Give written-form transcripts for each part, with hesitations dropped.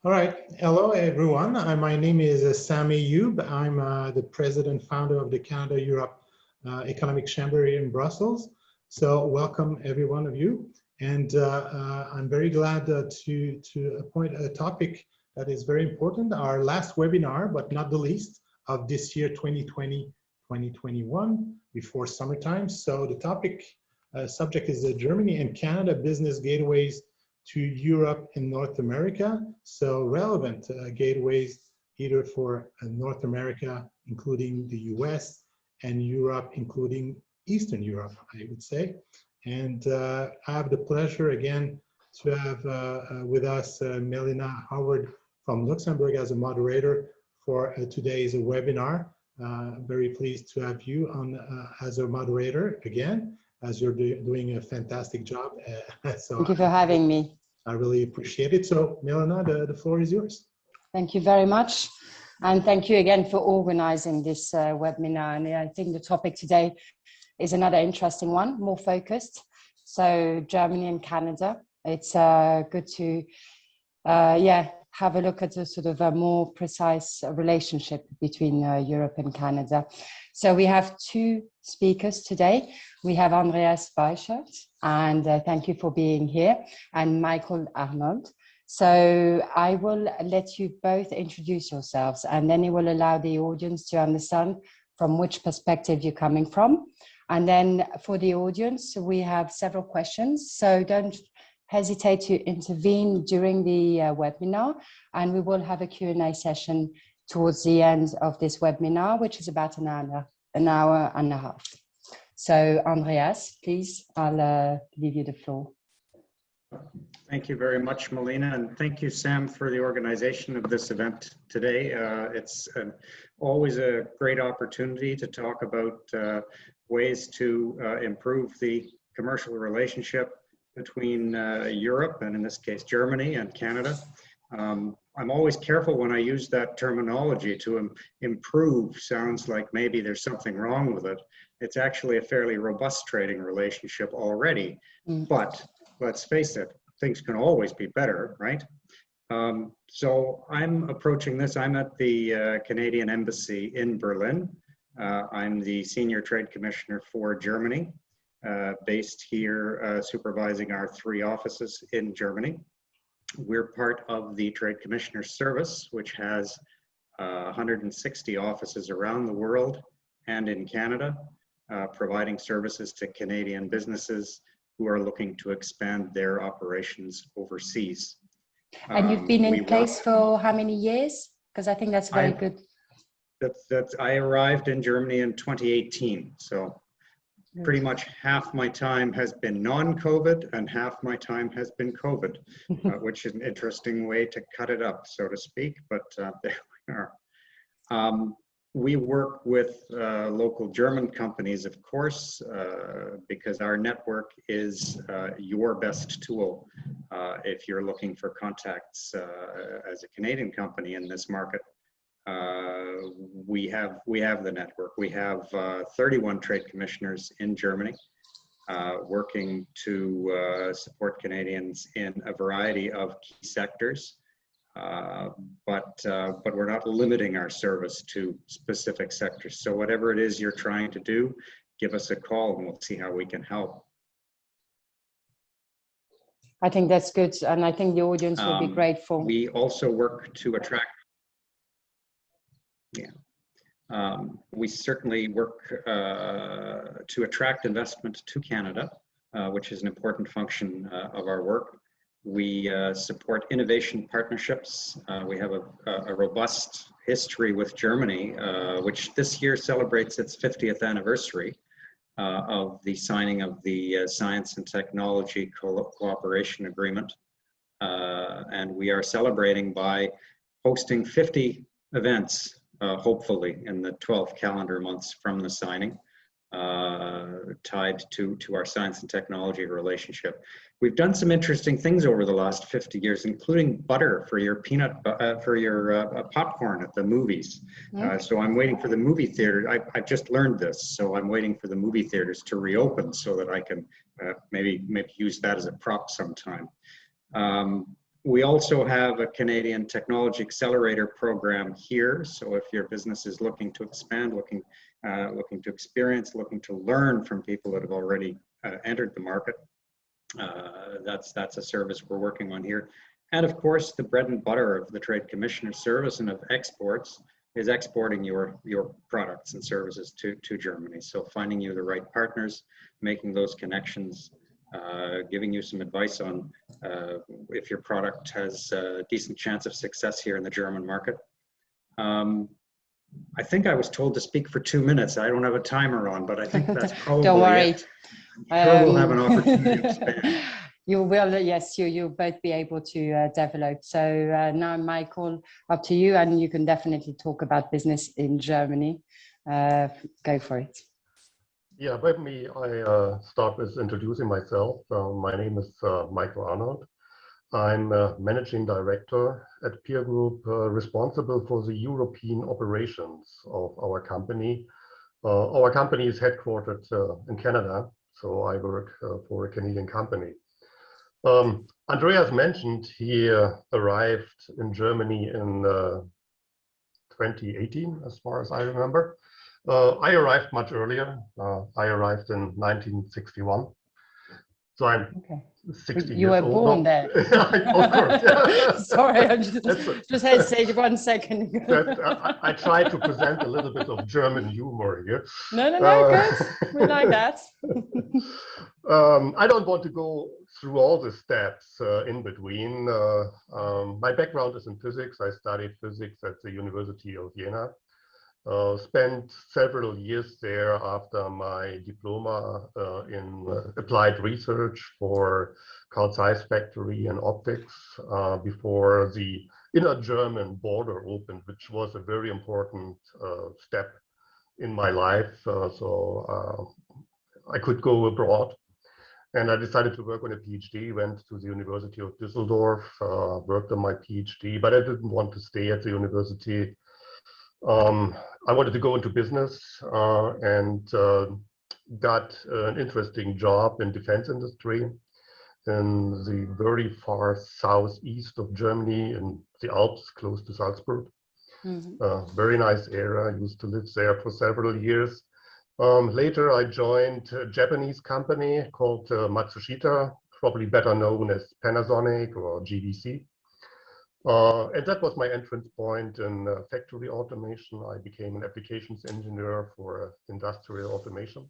All right. Hello, everyone. My name is Sami Youb. I'm the president founder of the Canada-Europe Economic Chamber here in Brussels. So welcome, every one of you. And I'm very glad to appoint a topic that is very important, our last webinar, but not the least, of this year, 2020-2021, before summertime. So the topic subject is Germany and Canada Business Gateways to Europe and North America. So relevant gateways either for North America, including the US, and Europe, including Eastern Europe, I would say. And I have the pleasure again to have with us Melina Howard from Luxembourg as a moderator for today's webinar. Very pleased to have you on as a moderator again, as you're doing a fantastic job. So thank you for having me. I really appreciate it. So Melina, the floor is yours. Thank you very much. And thank you again for organizing this webinar. And I think the topic today is another interesting one, more focused. So Germany and Canada, it's good to have a look at a sort of a more precise relationship between Europe and Canada. So we have two speakers today. We have Andreas Weichert, and thank you for being here, and Michael Arnold. So I will let you both introduce yourselves, and then it will allow the audience to understand from which perspective you're coming from. And then for the audience, we have several questions, so don't hesitate to intervene during the webinar, and we will have a Q&A session towards the end of this webinar, which is about an hour and a half. So Andreas, please, I'll leave you the floor. Thank you very much, Melina, and thank you, Sam, for the organization of this event today. It's always a great opportunity to talk about ways to improve the commercial relationship between Europe, and in this case, Germany and Canada. I'm always careful when I use that terminology. To improve sounds like maybe there's something wrong with it. It's actually a fairly robust trading relationship already, but let's face it, things can always be better, right? So I'm approaching this, I'm at the Canadian Embassy in Berlin. I'm the Senior Trade Commissioner for Germany, based here supervising our 3 offices in Germany. We're part of the Trade Commissioner Service, which has 160 offices around the world and in Canada, providing services to Canadian businesses who are looking to expand their operations overseas. And you've been in place for how many years? Because I think that's very good. I arrived in Germany in 2018, so pretty much half my time has been non-COVID and half my time has been COVID, which is an interesting way to cut it up, so to speak, but there we are. We work with local German companies, of course, because our network is your best tool if you're looking for contacts as a Canadian company in this market. We have the network. We have 31 trade commissioners in Germany working to support Canadians in a variety of key sectors. But we're not limiting our service to specific sectors. So whatever it is you're trying to do, give us a call and we'll see how we can help. I think that's good, and I think the audience will be grateful. We also work to attract. We certainly work to attract investment to Canada, which is an important function of our work. We support innovation partnerships. We have a robust history with Germany, which this year celebrates its 50th anniversary of the signing of the Science and Technology Cooperation Agreement. And we are celebrating by hosting 50 events, hopefully in the 12 calendar months from the signing, tied to our science and technology relationship. We've done some interesting things over the last 50 years, including butter for your popcorn at the movies. So I'm waiting for the movie theater. I just learned this, so I'm waiting for the movie theaters to reopen so that I can maybe use that as a prop sometime. We also have a Canadian Technology Accelerator program here. So if your business is looking to expand, looking to experience, looking to learn from people that have already entered the market, that's a service we're working on here. And of course, the bread and butter of the Trade Commissioner service and of exports is exporting your products and services to Germany. So finding you the right partners, making those connections, giving you some advice on if your product has a decent chance of success here in the German market. I think I was told to speak for 2 minutes. I don't have a timer on, but I think that's probably Don't worry. it. I'm sure we'll have an opportunity to expand. You will, yes, you'll both be able to develop. So now, Michael, up to you, and you can definitely talk about business in Germany. Go for it. Yeah, let me start with introducing myself. My name is Michael Arnold. I'm Managing Director at Peer Group, responsible for the European operations of our company. Our company is headquartered in Canada, so I work for a Canadian company. Andreas mentioned he arrived in Germany in 2018, as far as I remember. I arrived much earlier. I arrived in 1961. So I'm 60 You years were old. born there. Of course. Yeah. Sorry, I just hesitated 1 second. I try to present a little bit of German humor here. No, good. We like that. I don't want to go through all the steps in between. My background is in physics. I studied physics at the University of Jena. Spent several years there after my diploma in applied research for Carl Zeiss factory and optics before the inner German border opened, which was a very important step in my life. So I could go abroad. And I decided to work on a PhD, went to the University of Düsseldorf, worked on my PhD, but I didn't want to stay at the university. I wanted to go into business and got an interesting job in defense industry in the very far southeast of Germany in the Alps, close to Salzburg. Very nice area. I used to live there for several years. Later, I joined a Japanese company called Matsushita, probably better known as Panasonic or GVC. And that was my entrance point in factory automation. I became an applications engineer for industrial automation.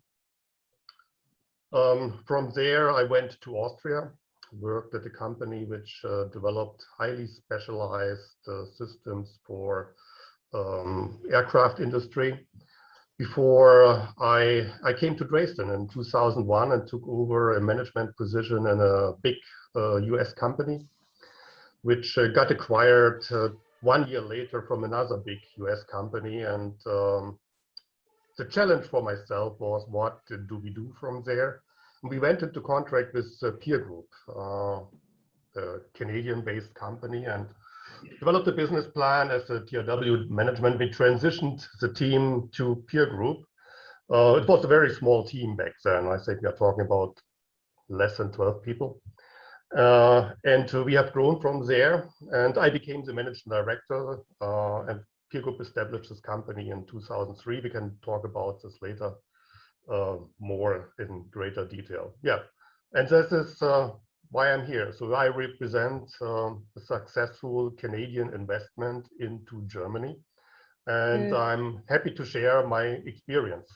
From there, I went to Austria, worked at a company which developed highly specialized systems for aircraft industry. Before I came to Dresden in 2001 and took over a management position in a big US company, which got acquired 1 year later from another big US company. And the challenge for myself was, what do we do from there? And we went into contract with Peer Group, a Canadian-based company, and developed a business plan as a TRW management. We transitioned the team to Peer Group. It was a very small team back then. I think we are talking about less than 12 people. And we have grown from there. And I became the managing director, and Peer Group established this company in 2003. We can talk about this later more in greater detail. Yeah, and this is why I'm here. So I represent a successful Canadian investment into Germany, and I'm happy to share my experience.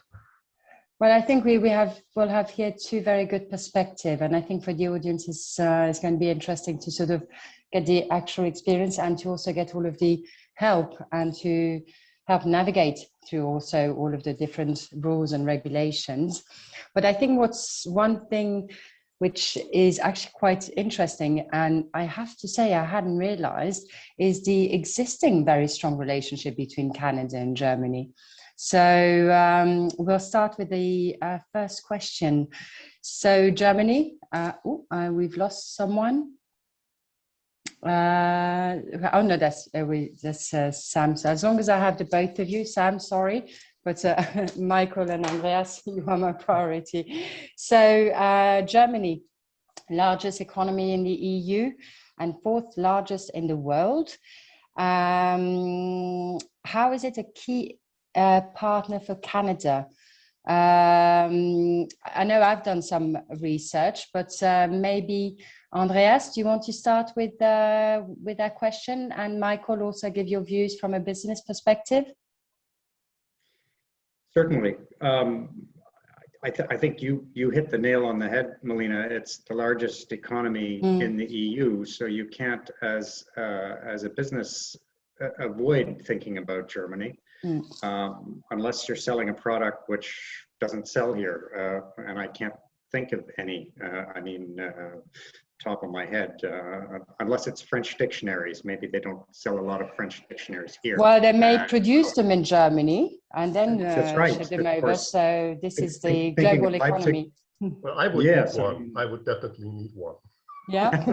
Well, I think we'll have here two very good perspectives, and I think for the audience it's going to be interesting to sort of get the actual experience and to also get all of the help and to help navigate through also all of the different rules and regulations. But I think what's one thing which is actually quite interesting, and I have to say I hadn't realized, is the existing very strong relationship between Canada and Germany. So we'll start with the first question. So Germany, we've lost someone. Oh no, that's Sam. So as long as I have the both of you, Sam, sorry, but Michael and Andreas, you are my priority. So Germany, largest economy in the EU. and fourth largest in the world. How is it a key partner for Canada? I know I've done some research, but maybe Andreas, do you want to start with that question? And Michael, also give your views from a business perspective. Certainly. I think you hit the nail on the head, Melina. It's the largest economy in the EU, so you can't, as a business, avoid thinking about Germany, unless you're selling a product which doesn't sell here, and I can't think of any. Top of my head, unless it's French dictionaries. Maybe they don't sell a lot of French dictionaries here. Well, they may produce them in Germany and then that's right, ship them over. So this is the thinking global economy. Well, I would need one. I would definitely need one. Yeah.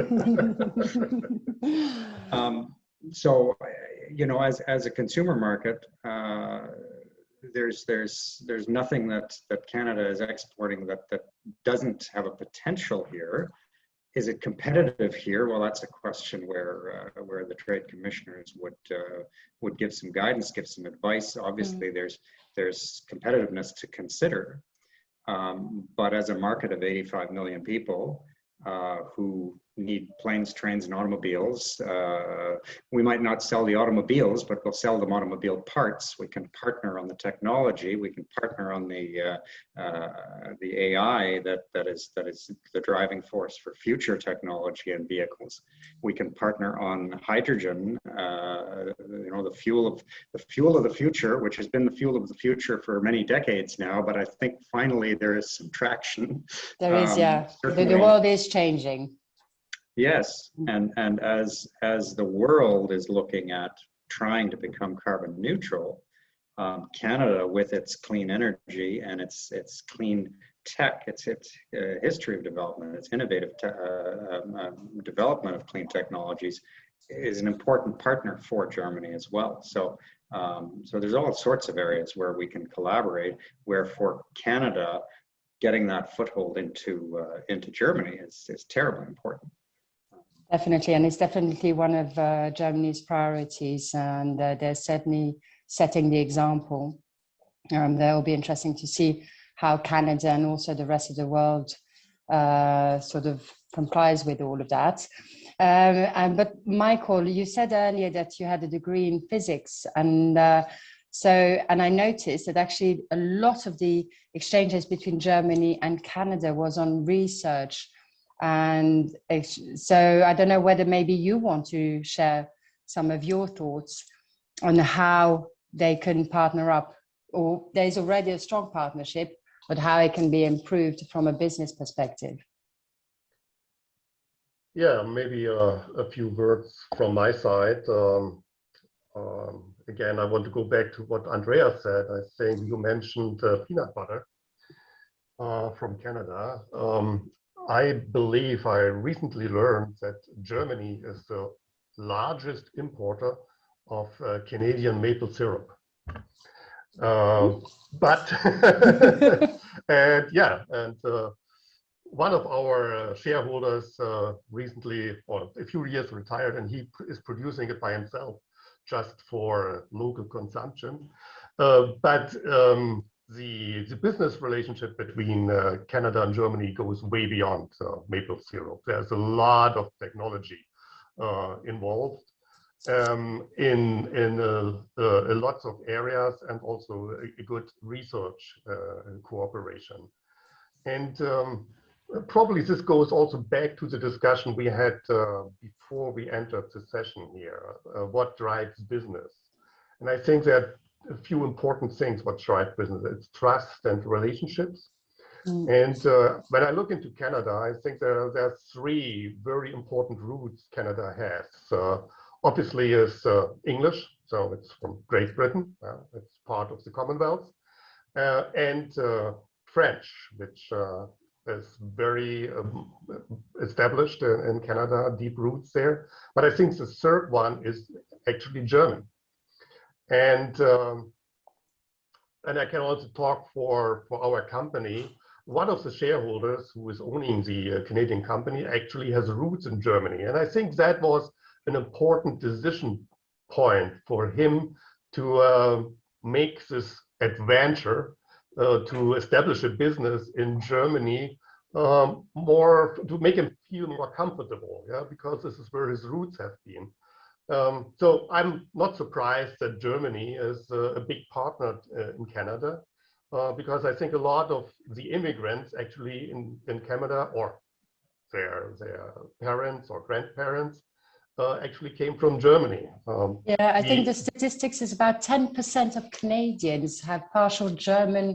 So, you know, as a consumer market, there's nothing that Canada is exporting that doesn't have a potential here. Is it competitive here? Well, that's a question where the trade commissioners would give some guidance, give some advice. Obviously, there's competitiveness to consider, but as a market of 85 million people who need planes, trains, and automobiles, we might not sell the automobiles, but we'll sell them automobile parts. We can partner on the technology. We can partner on the AI that is the driving force for future technology and vehicles. We can partner on hydrogen, you know, the fuel of the future, which has been the fuel of the future for many decades now. But I think finally there is some traction. There is, yeah. The world is changing. Yes, and as the world is looking at trying to become carbon neutral, Canada, with its clean energy and its clean tech, its history of development, its innovative development of clean technologies, is an important partner for Germany as well. So there's all sorts of areas where we can collaborate. Where for Canada, getting that foothold into Germany is terribly important. Definitely, and it's definitely one of Germany's priorities, and they're certainly setting the example. That will be interesting to see how Canada and also the rest of the world sort of complies with all of that. But Michael, you said earlier that you had a degree in physics, and I noticed that actually a lot of the exchanges between Germany and Canada was on research. And so I don't know whether maybe you want to share some of your thoughts on how they can partner up, or there's already a strong partnership, but how it can be improved from a business perspective. Yeah, maybe a few words from my side. Again, I want to go back to what Andreas said. I think you mentioned peanut butter from Canada. I believe I recently learned that Germany is the largest importer of Canadian maple syrup. One of our shareholders recently, or a few years, retired, and he is producing it by himself just for local consumption. The business relationship between Canada and Germany goes way beyond maple syrup. There's a lot of technology involved in lots of areas, and also a good research cooperation. And probably this goes also back to the discussion we had before we entered the session here. What drives business? And I think that a few important things what drive business. It's trust and relationships. And when I look into Canada, I think there are three very important roots Canada has. Obviously is English, so it's from Great Britain. It's part of the Commonwealth. And French, which is very established in Canada, deep roots there. But I think the third one is actually German. And I can also talk for our company. one of the shareholders who is owning the Canadian company actually has roots in Germany. And I think that was an important decision point for him to make this adventure to establish a business in Germany, more to make him feel more comfortable, yeah, because this is where his roots have been. So I'm not surprised that Germany is a big partner in Canada, because I think a lot of the immigrants actually in Canada, or their parents or grandparents, actually came from Germany. Yeah, I think the statistics is about 10% of Canadians have partial German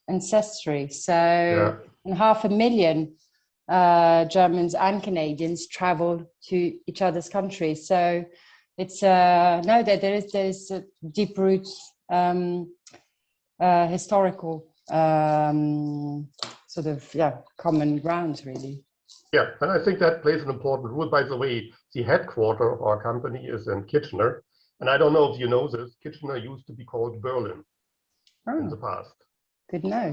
ancestry. So, Yeah. and 500,000 Germans and Canadians travel to each other's countries. So it's no, there's deep roots, historical sort of, yeah, common grounds really. Yeah, and I think that plays an important role. By the way, the headquarter of our company is in Kitchener. And I don't know if you know this, Kitchener used to be called Berlin in the past. Good know.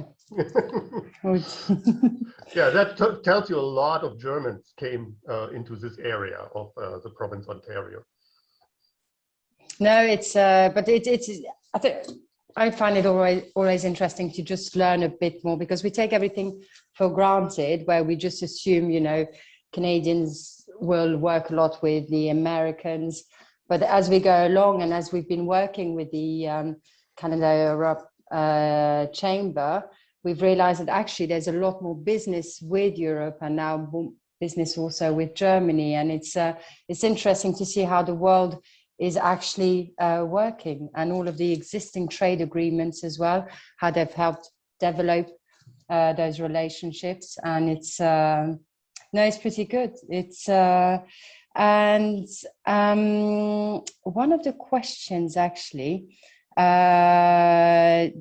Yeah, that tells you a lot of Germans came into this area of the province Ontario. No, it's, but it's, I think, I find it always interesting to just learn a bit more, because we take everything for granted, where we just assume, you know, Canadians will work a lot with the Americans. But as we go along, and as we've been working with the Canada-Europe Chamber, we've realized that actually there's a lot more business with Europe, and now business also with Germany. And it's interesting to see how the world is actually working, and all of the existing trade agreements as well, how they've helped develop those relationships. And it's, no, it's pretty good. It's, and one of the questions actually, but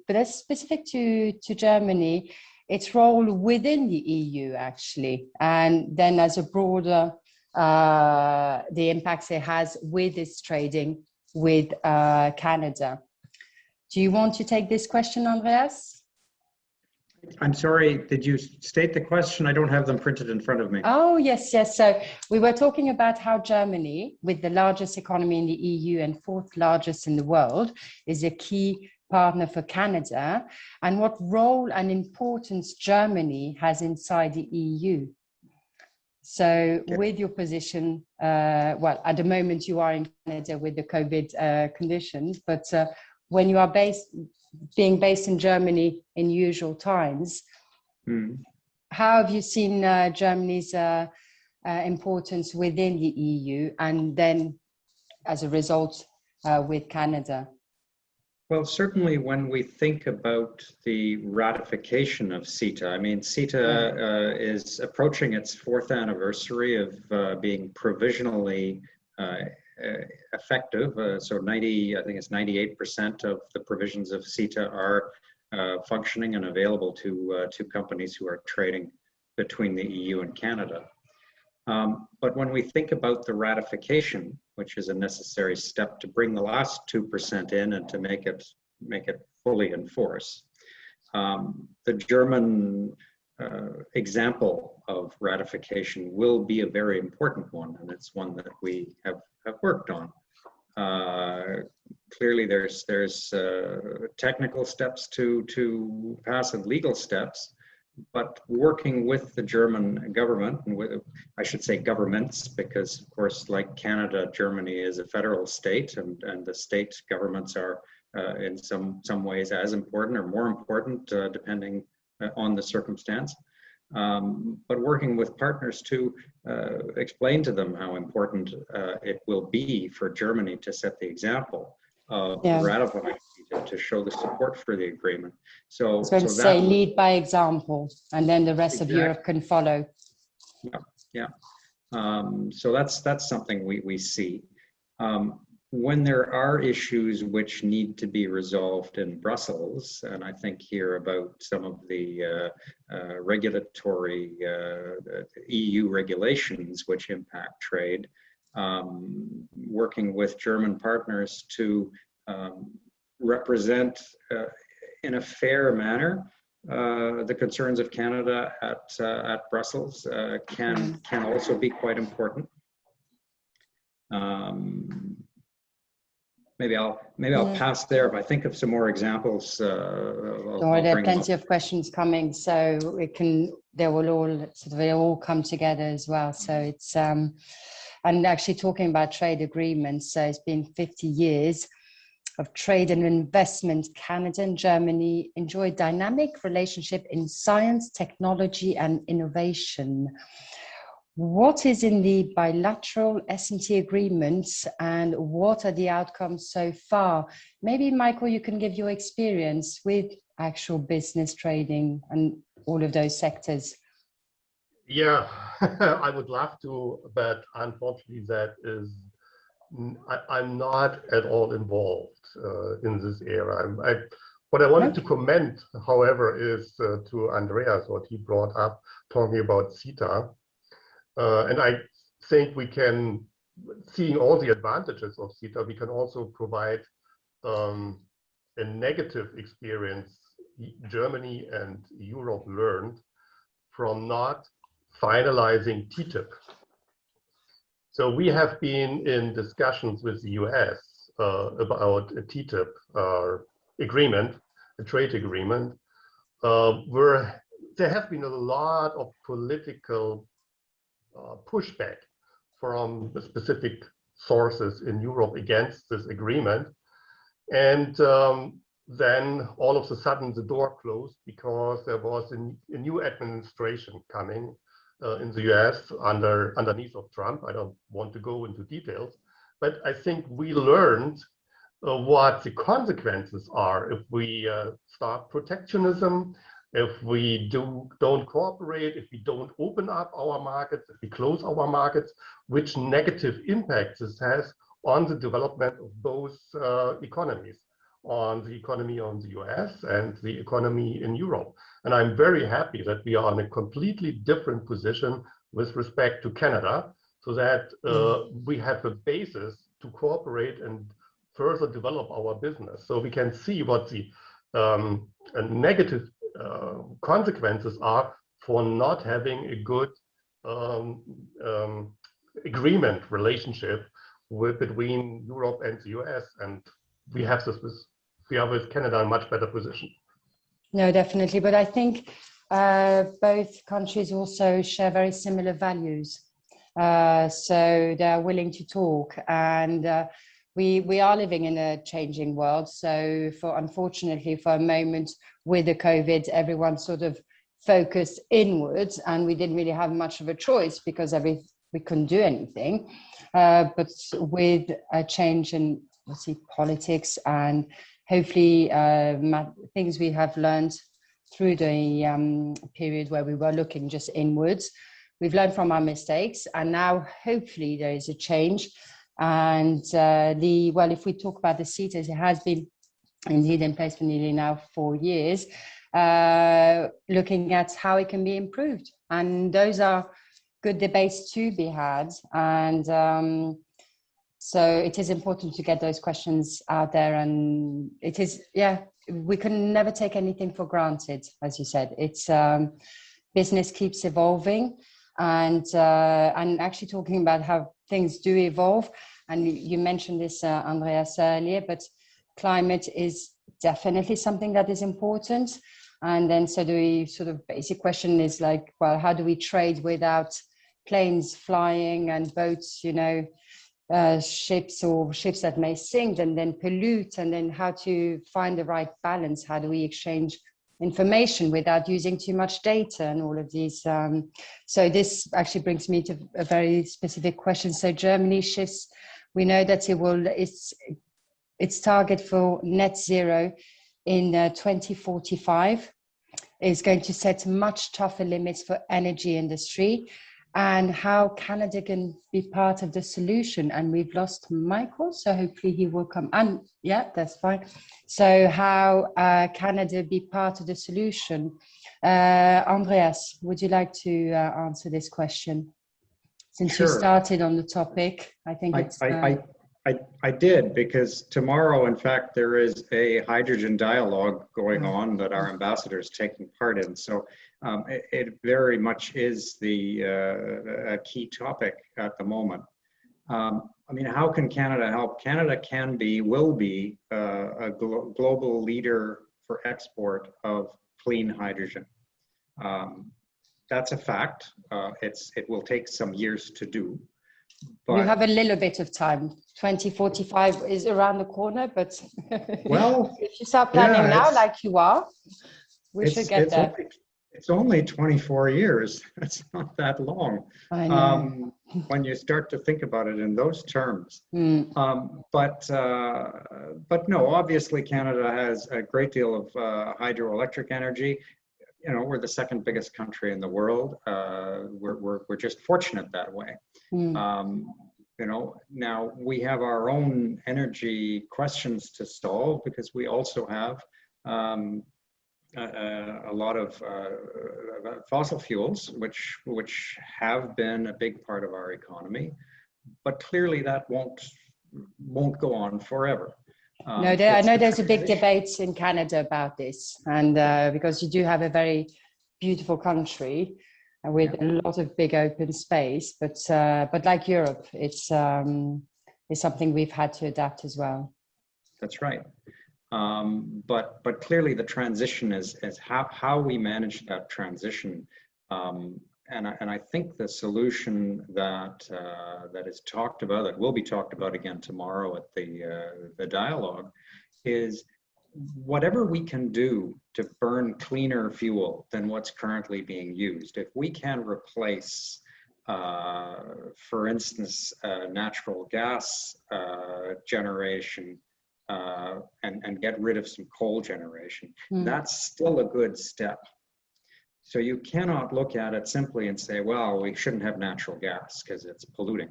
that's specific to Germany, its role within the EU actually, and then as a broader, the impacts it has with its trading with Canada. Do you want to take this question, Andreas? I'm sorry, did you state the question? I don't have them printed in front of me. Oh, yes, yes. So we were talking about how Germany, with the largest economy in the EU and fourth largest in the world, is a key partner for Canada, and what role and importance Germany has inside the EU. So with your position, well, at the moment you are in Canada with the COVID conditions, but when you are being based in Germany in usual times, how have you seen Germany's importance within the EU, and then as a result with Canada? Well, certainly when we think about the ratification of CETA, I mean, CETA is approaching its 4th anniversary of being provisionally effective. So I think it's 98% of the provisions of CETA are functioning and available to companies who are trading between the EU and Canada. But when we think about the ratification, which is a necessary step to bring the last 2% in and to make it fully in force, the German example of ratification will be a very important one, and it's one that we have worked on. Clearly, there's technical steps to pass and legal steps. But working with the German government, and with, I should say governments, because of course, like Canada, Germany is a federal state, and the state governments are in some ways as important or more important, depending on the circumstance. But working with partners to explain to them how important it will be for Germany to set the example of ratifying, to show the support for the agreement. So to say lead by example, and then the rest of Europe can follow. Yeah. So that's something we see. When there are issues which need to be resolved in Brussels, and I think here about some of the regulatory EU regulations which impact trade, working with German partners to represent in a fair manner the concerns of Canada at Brussels can also be quite important. Maybe I'll pass there. If I think of some more examples, there are plenty of questions coming, so they will all come together as well. So it's and actually talking about trade agreements. So it's been 50 years of trade and investment. Canada and Germany enjoy a dynamic relationship in science, technology, and innovation. What is in the bilateral S&T agreements and what are the outcomes so far? Maybe, Michael, you can give your experience with actual business trading and all of those sectors. Yeah, I would love to, but unfortunately I'm not at all involved in this area. What I wanted to comment, however, is to Andreas, what he brought up, talking about CETA. And I think we can, seeing all the advantages of CETA, we can also provide a negative experience Germany and Europe learned from not finalizing TTIP. So we have been in discussions with the US about a TTIP agreement, a trade agreement, where there have been a lot of political pushback from the specific sources in Europe against this agreement. And then all of a sudden the door closed because there was a new administration coming in the US underneath of Trump. I don't want to go into details, but I think we learned what the consequences are if we start protectionism, if we don't cooperate, if we don't open up our markets, if we close our markets, which negative impacts this has on the development of both economies, on the economy of the US and the economy in Europe. And I'm very happy that we are in a completely different position with respect to Canada, so that we have a basis to cooperate and further develop our business. So we can see what the negative consequences are for not having a good agreement relationship between Europe and the US, and we have this with Canada in a much better position. No, definitely, but I think both countries also share very similar values, so they're willing to talk, and we are living in a changing world. So unfortunately for a moment with the COVID, everyone sort of focused inwards and we didn't really have much of a choice because we couldn't do anything. But with a change in, let's see, politics and hopefully things we have learned through the period where we were looking just inwards, we've learned from our mistakes and now hopefully there is a change. And if we talk about the CETA, it has been indeed in place for nearly now 4 years, looking at how it can be improved. And those are good debates to be had. And so it is important to get those questions out there. And it is, we can never take anything for granted, as you said. It's business keeps evolving. And actually talking about how things do evolve, and you mentioned this, Andreas, earlier, but climate is definitely something that is important. And then so the sort of basic question is like, well, how do we trade without planes flying and boats, ships that may sink and then pollute, and then how to find the right balance? How do we exchange information without using too much data and all of these? So this actually brings me to a very specific question. So Germany shifts, we know that its target for net zero in 2045 is going to set much tougher limits for energy industry, and how Canada can be part of the solution. And we've lost Michael, so hopefully he will come. And yeah, that's fine. So how Canada be part of the solution? Andreas, would you like to answer this question? Since you started on the topic, I think I I did, because tomorrow, in fact, there is a hydrogen dialogue going on that our ambassador is taking part in. So it very much is a key topic at the moment. I mean, how can Canada help? Canada will be a global leader for export of clean hydrogen. That's a fact. It will take some years to do. But you have a little bit of time. 2045 is around the corner, but well, if you start planning yeah, now, like you are, we should get there. It's only 24 years. It's not that long. I know. When you start to think about it in those terms. But no, obviously Canada has a great deal of hydroelectric energy. You know, we're the second biggest country in the world. We're just fortunate that way. You know, now we have our own energy questions to solve, because we also have a lot of fossil fuels, which have been a big part of our economy, but clearly that won't go on forever. No, I know there's a big debate in Canada about this, and because you do have a very beautiful country with a lot of big open space, but like Europe, it's something we've had to adapt as well. That's right. But clearly the transition is how we manage that transition. And I think the solution that is talked about, that will be talked about again tomorrow at the dialogue, is whatever we can do to burn cleaner fuel than what's currently being used. If we can replace, for instance, natural gas generation and get rid of some coal generation, that's still a good step. So you cannot look at it simply and say, well, we shouldn't have natural gas because it's polluting.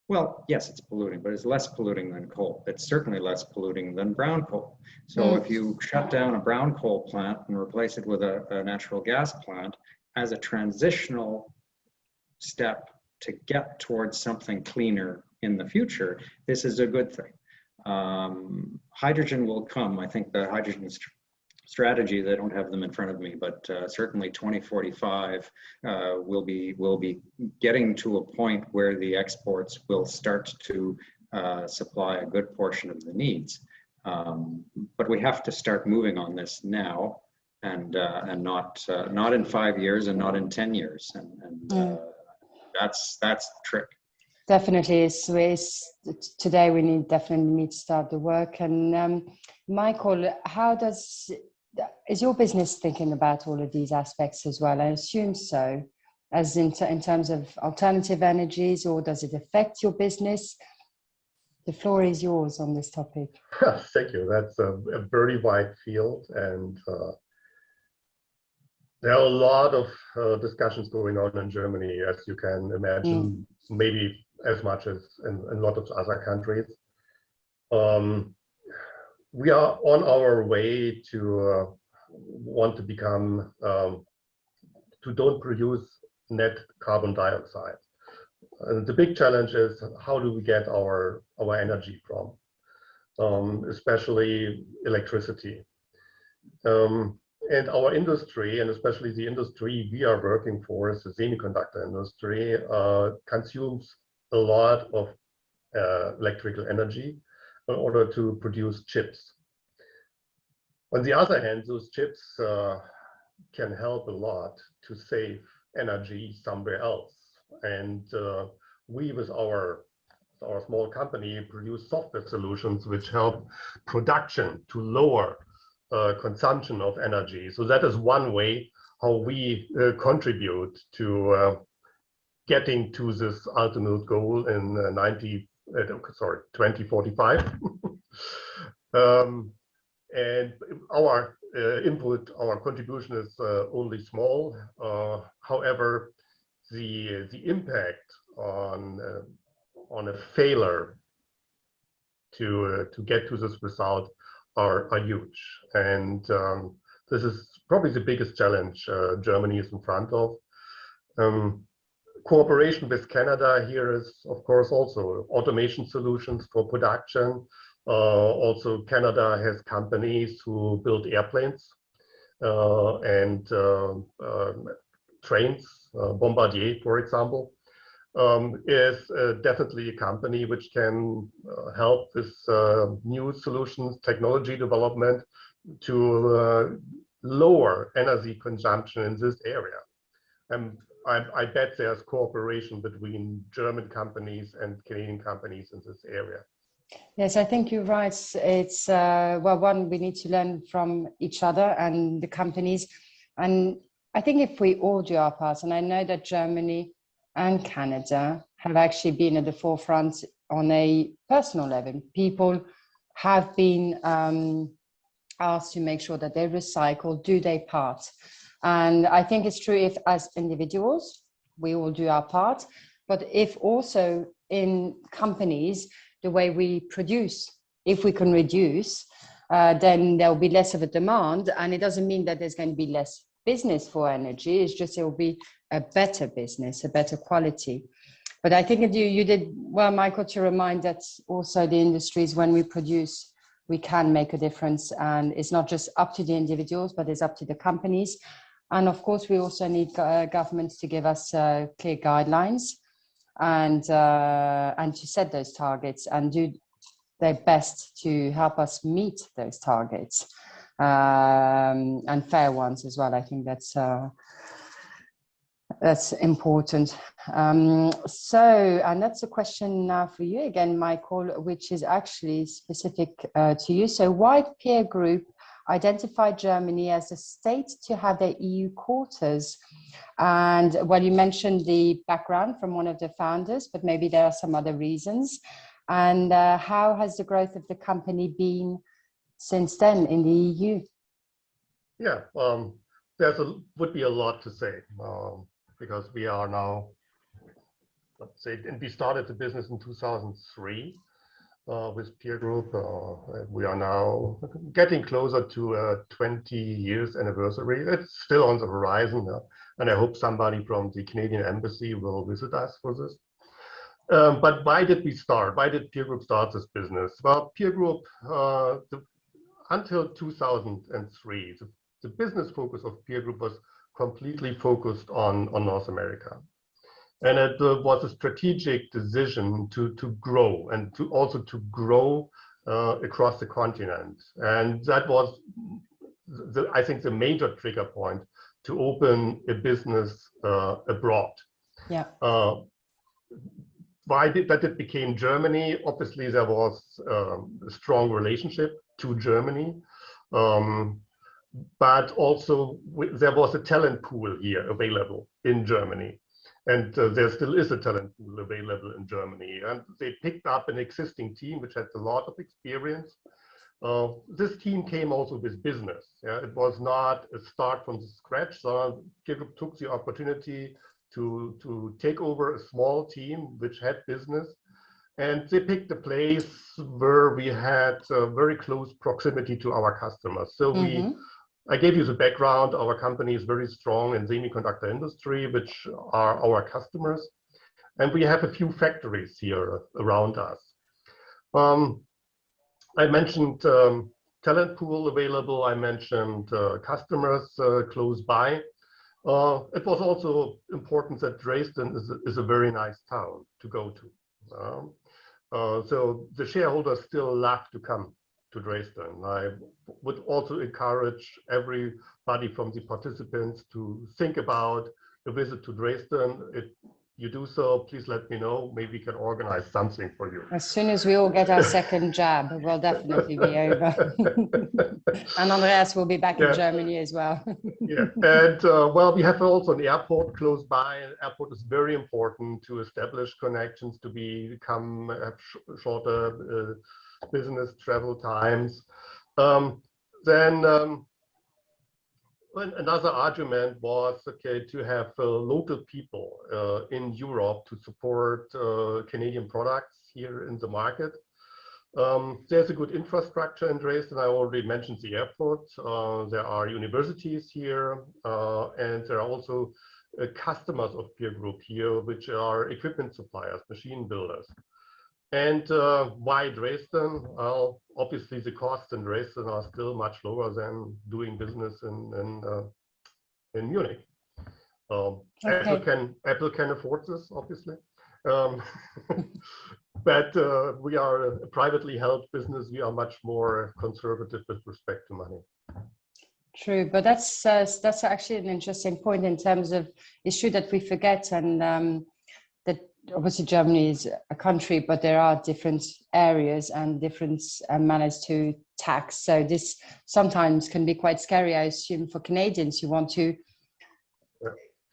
Well, yes, it's polluting, but it's less polluting than coal. It's certainly less polluting than brown coal. So if you shut down a brown coal plant and replace it with a natural gas plant as a transitional step to get towards something cleaner in the future, this is a good thing. Hydrogen will come. I think the hydrogen strategy, they don't have them in front of me, but certainly 2045 will be getting to a point where the exports will start to supply a good portion of the needs. But we have to start moving on this now, and not in 5 years and not in 10 years, and that's the trick. Definitely, today we definitely need to start the work. And Michael, is your business thinking about all of these aspects as well? I assume so, as in terms of alternative energies, or does it affect your business? The floor is yours on this topic. Thank you. That's a very wide field, and there are a lot of discussions going on in Germany, as you can imagine, maybe as much as in a lot of other countries. We are on our way to want to become, to don't produce net carbon dioxide. And the big challenge is, how do we get our energy from, especially electricity. And our industry, and especially the industry we are working for, is the semiconductor industry, consumes a lot of electrical energy in order to produce chips. On the other hand, those chips can help a lot to save energy somewhere else. And we, with our small company, produce software solutions which help production to lower consumption of energy. So that is one way how we contribute to getting to this ultimate goal in 2045. And our input, our contribution is only small. However, the impact on a failure to get to this result are huge. And this is probably the biggest challenge Germany is in front of. cooperation with Canada here is, of course, also automation solutions for production. Also, Canada has companies who build airplanes and trains. Bombardier, for example, is definitely a company which can help with new solutions, technology development to lower energy consumption in this area. And I bet there's cooperation between German companies and Canadian companies in this area. Yes, I think you're right. It's, well, one, we need to learn from each other and the companies. And I think if we all do our part, and I know that Germany and Canada have actually been at the forefront on a personal level. People have been asked to make sure that they recycle, do their part. And I think it's true if as individuals, we all do our part, but if also in companies, the way we produce, if we can reduce, then there'll be less of a demand. And it doesn't mean that there's going to be less business for energy. It's just, it will be a better business, a better quality. But I think you did well, Michael, to remind that also the industries, when we produce, we can make a difference. And it's not just up to the individuals, but it's up to the companies. And of course, we also need governments to give us clear guidelines and to set those targets and do their best to help us meet those targets, and fair ones as well. I think that's important. So, and that's a question now for you again, Michael, which is actually specific to you. So why Peer Group identified Germany as a state to have their EU quarters? And well, you mentioned the background from one of the founders, but maybe there are some other reasons. And how has the growth of the company been since then in the EU? Yeah, would be a lot to say because we are now, let's say, and we started the business in 2003 with Peer Group. We are now getting closer to a 20 years anniversary. It's still on the horizon, and I hope somebody from the Canadian Embassy will visit us for this. But why did we start? Why did Peer Group start this business? Well, Peer Group, until 2003, the business focus of Peer Group was completely focused on North America. And it was a strategic decision to grow and to also to grow across the continent. And that was, I think, the major trigger point to open a business abroad. Yeah. Why did that it became Germany? Obviously, there was a strong relationship to Germany. But also there was a talent pool here available in Germany. And there still is a talent pool available in Germany. And they picked up an existing team which had a lot of experience. This team came also with business. Yeah? It was not a start from scratch. So Peer Group took the opportunity to take over a small team which had business. And they picked a place where we had very close proximity to our customers. So I gave you the background. Our company is very strong in semiconductor industry, which are our customers. And we have a few factories here around us. I mentioned talent pool available. I mentioned customers close by. It was also important that Dresden is a very nice town to go to. So the shareholders still love to come to Dresden. I would also encourage everybody from the participants to think about a visit to Dresden. If you do so, please let me know. Maybe we can organize something for you. As soon as we all get our second jab, it will definitely be over. And Andreas will be back in Germany as well. Yeah, and well, we have also an airport close by. An airport is very important to establish connections, to become shorter business travel times. Then another argument was, okay, to have local people in Europe to support Canadian products here in the market. There's a good infrastructure in Dresden. I already mentioned the airport. There are universities here, and there are also customers of Peer Group here, which are equipment suppliers, machine builders. And why Dresden? Well, obviously the costs in Dresden are still much lower than doing business in Munich. Okay. Apple can afford this, obviously. But we are a privately held business. We are much more conservative with respect to money. True, but that's actually an interesting point in terms of, it's true that we forget, and that obviously Germany is a country, but there are different areas and different manners to tax. So this sometimes can be quite scary, I assume, for Canadians who want to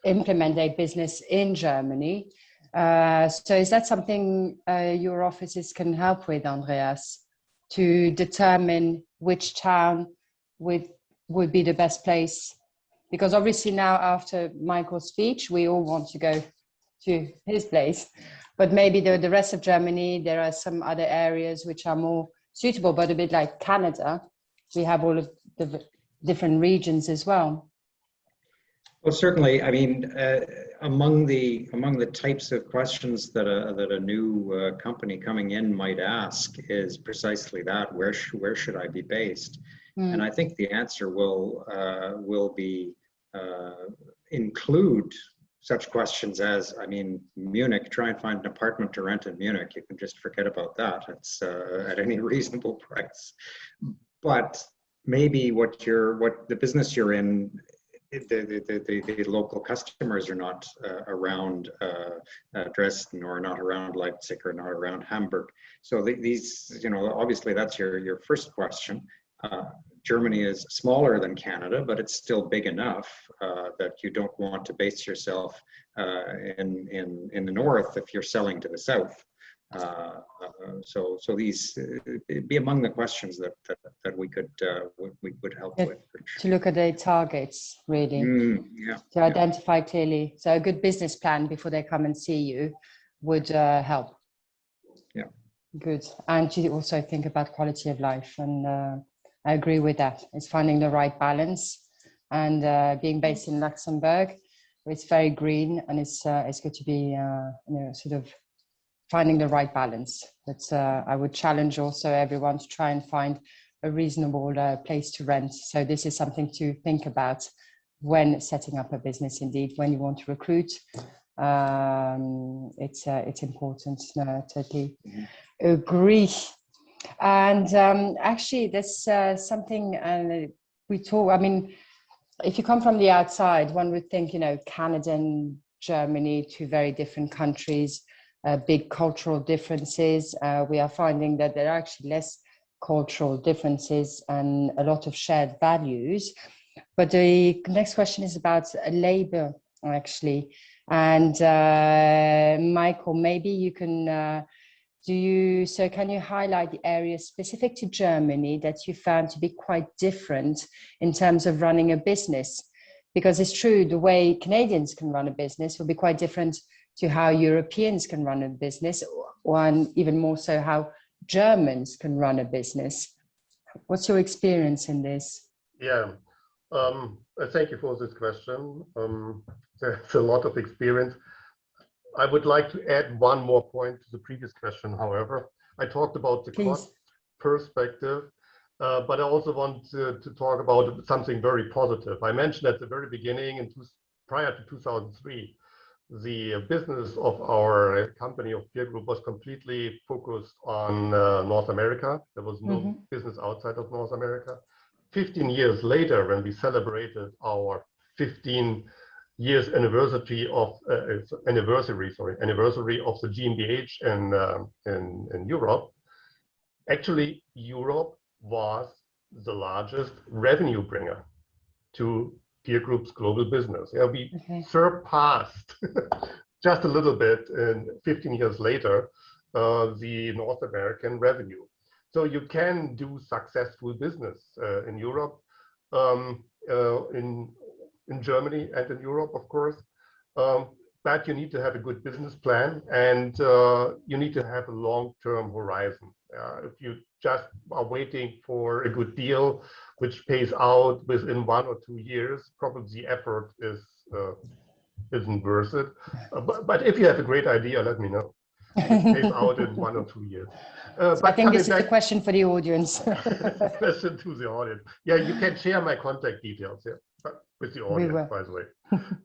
implement a business in Germany. So is that something your offices can help with, Andreas, to determine which town would be the best place? Because obviously now, after Michael's speech, we all want to go to his place, but maybe the rest of Germany, there are some other areas which are more suitable, but a bit like Canada, we have all of the different regions as well. Well, certainly. I mean, among the types of questions that a new company coming in might ask is precisely that: where should I be based? And I think the answer will be include such questions as, I mean, Munich. Try and find an apartment to rent in Munich. You can just forget about that. It's at any reasonable price. But maybe what the business you're in, the local customers are not around Dresden, or not around Leipzig, or not around Hamburg. So these, obviously that's your first question. Germany is smaller than Canada, but it's still big enough that you don't want to base yourself in the north if you're selling to the south. So these be among the questions that we could help with. To look at the targets, really, to identify clearly. So a good business plan before they come and see you would help. Yeah. Good. And to also think about quality of life, and I agree with that. It's finding the right balance, and being based in Luxembourg, it's very green, and it's good to be sort of finding the right balance. But I would challenge also everyone to try and find a reasonable place to rent. So this is something to think about when setting up a business. Indeed, when you want to recruit, it's important. Totally agree. And actually, there's something we talk. I mean, if you come from the outside, one would think, Canada and Germany, two very different countries. Big cultural differences. We are finding that there are actually less cultural differences and a lot of shared values. But the next question is about labor, actually. And Michael, maybe you can, can you highlight the areas specific to Germany that you found to be quite different in terms of running a business? Because it's true, the way Canadians can run a business will be quite different to how Europeans can run a business, and even more so how Germans can run a business. What's your experience in this? Yeah, thank you for this question. There's a lot of experience. I would like to add one more point to the previous question, however. I talked about the cost perspective, but I also want to talk about something very positive. I mentioned at the very beginning, prior to 2003, the business of our company of Peer Group was completely focused on North America. There was no business outside of North America. 15 years later, when we celebrated our 15 years anniversary of the GmbH in Europe, actually Europe was the largest revenue bringer to Peer Group's global business. Yeah, we surpassed just a little bit, in 15 years later, the North American revenue. So you can do successful business in Europe, in Germany, and in Europe, of course. But you need to have a good business plan, and you need to have a long-term horizon. If you just are waiting for a good deal which pays out within 1 or 2 years, probably the effort is isn't worth it. But if you have a great idea, let me know. It pays out in 1 or 2 years. So I think this is a question for the audience. Question to the audience. Yeah, you can share my contact details with the audience, by the way.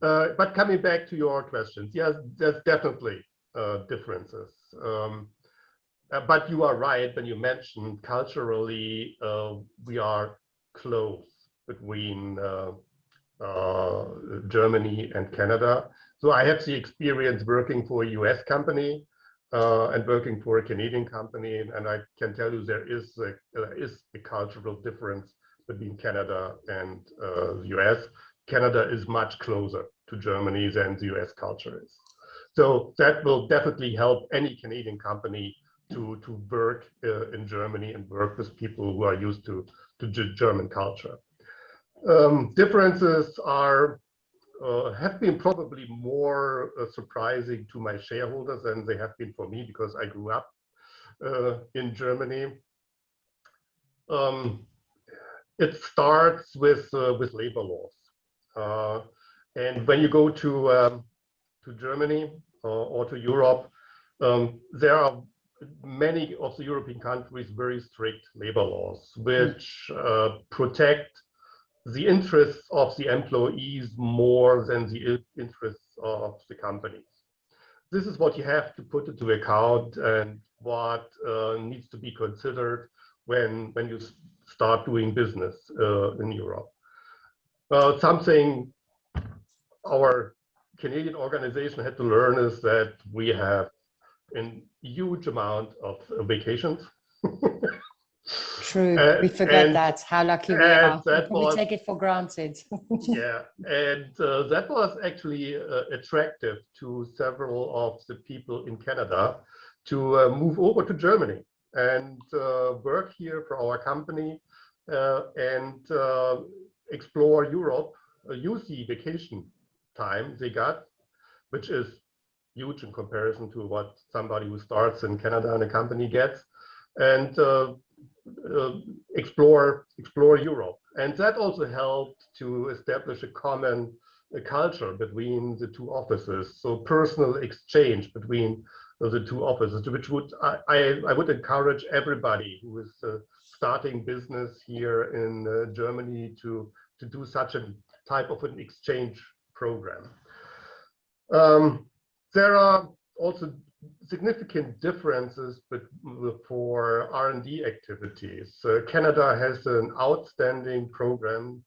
But coming back to your questions, yes, there's definitely differences. But you are right when you mentioned culturally we are close between Germany and Canada. So I have the experience working for a US company and working for a Canadian company, and I can tell you there is a cultural difference between Canada and the US. Canada is much closer to Germany than the US culture is. So that will definitely help any Canadian company to work in Germany and work with people who are used to German culture. Differences have been probably more surprising to my shareholders than they have been for me, because I grew up in Germany. It starts with labor laws, and when you go to Germany or to Europe, there are many of the European countries very strict labor laws, which protect the interests of the employees more than the interests of the companies. This is what you have to put into account and what needs to be considered when you start doing business in Europe. Something our Canadian organization had to learn is that we have a huge amount of vacations. True, we forget that, how lucky we are. We take it for granted. Yeah, and that was actually attractive to several of the people in Canada to move over to Germany and work here for our company and explore Europe, use the vacation time they got, which is huge in comparison to what somebody who starts in Canada and a company gets, and explore Europe. And that also helped to establish a common culture between the two offices. So personal exchange between the two offices, which I would encourage everybody who is starting business here in Germany to do such a type of an exchange program. There are also significant differences for R&D activities. Canada has an outstanding program,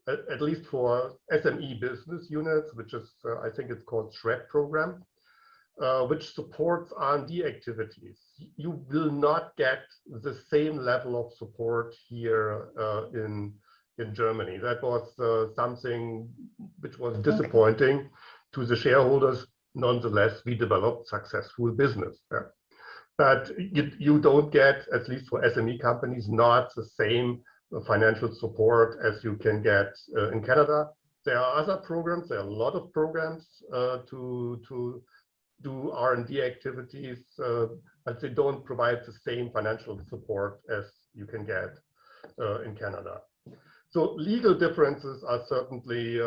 at least for SME business units, which is, I think it's called SHRED program, which supports R&D activities. You will not get the same level of support here in Germany. That was something which was disappointing to the shareholders. Nonetheless, we developed successful business. But you don't get, at least for SME companies, not the same financial support as you can get in Canada. There are other programs, there are a lot of programs to do R&D activities, but they don't provide the same financial support as you can get in Canada. So legal differences are certainly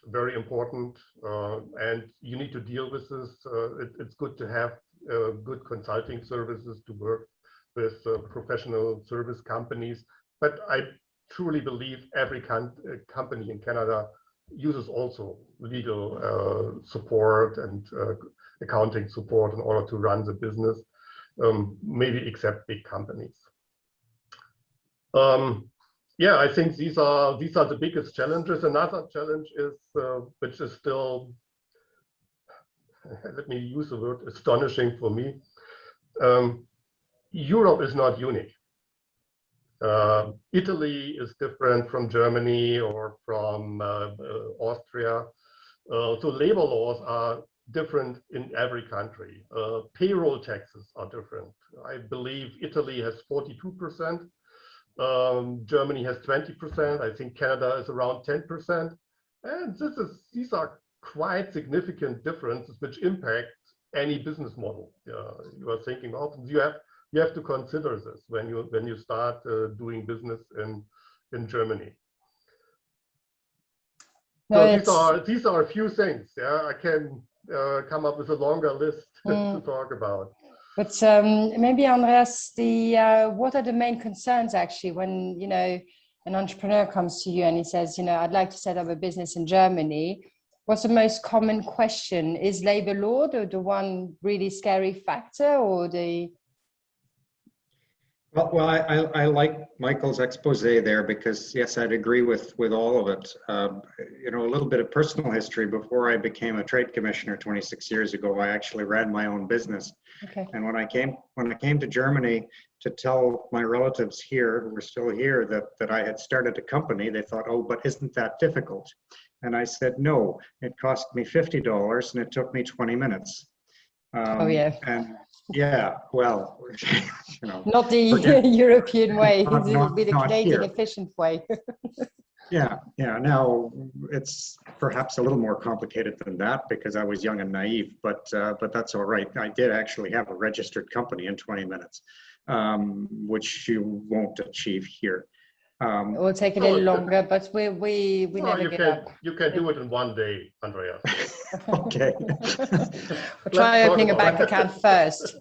very important, and you need to deal with this. It's good to have good consulting services to work with professional service companies, but I truly believe every company in Canada uses also legal support and accounting support in order to run the business, maybe except big companies. Yeah, I think these are the biggest challenges. Another challenge is, which is still, let me use the word astonishing for me. Europe is not unique. Italy is different from Germany or from Austria. So labor laws are different in every country. Payroll taxes are different. I believe Italy has 42%. Germany has 20%. I think Canada is around 10%. And these are quite significant differences which impact any business model you are thinking of. You have to consider this when you start doing business in Germany. No, So these are a few things. Yeah, I can come up with a longer list to talk about. But maybe Andreas, what are the main concerns actually when an entrepreneur comes to you and he says, I'd like to set up a business in Germany? What's the most common question? Is labor law the one really scary factor, or the? Well, I like Michael's expose there because, yes, I'd agree with all of it. A little bit of personal history. Before I became a trade commissioner 26 years ago, I actually ran my own business. Okay. And when I came to Germany to tell my relatives here, who were still here, that I had started a company, they thought, oh, but isn't that difficult? And I said, no, it cost me $50 and it took me 20 minutes. Oh, yeah. And yeah, well, not the European way, it will be the Canadian here. efficient way. Yeah. Now it's perhaps a little more complicated than that because I was young and naive, but that's all right. I did actually have a registered company in 20 minutes, which you won't achieve here. It will take a little longer, but we never give up. You can do it in one day, Andreas. Okay. We'll try opening a bank account first.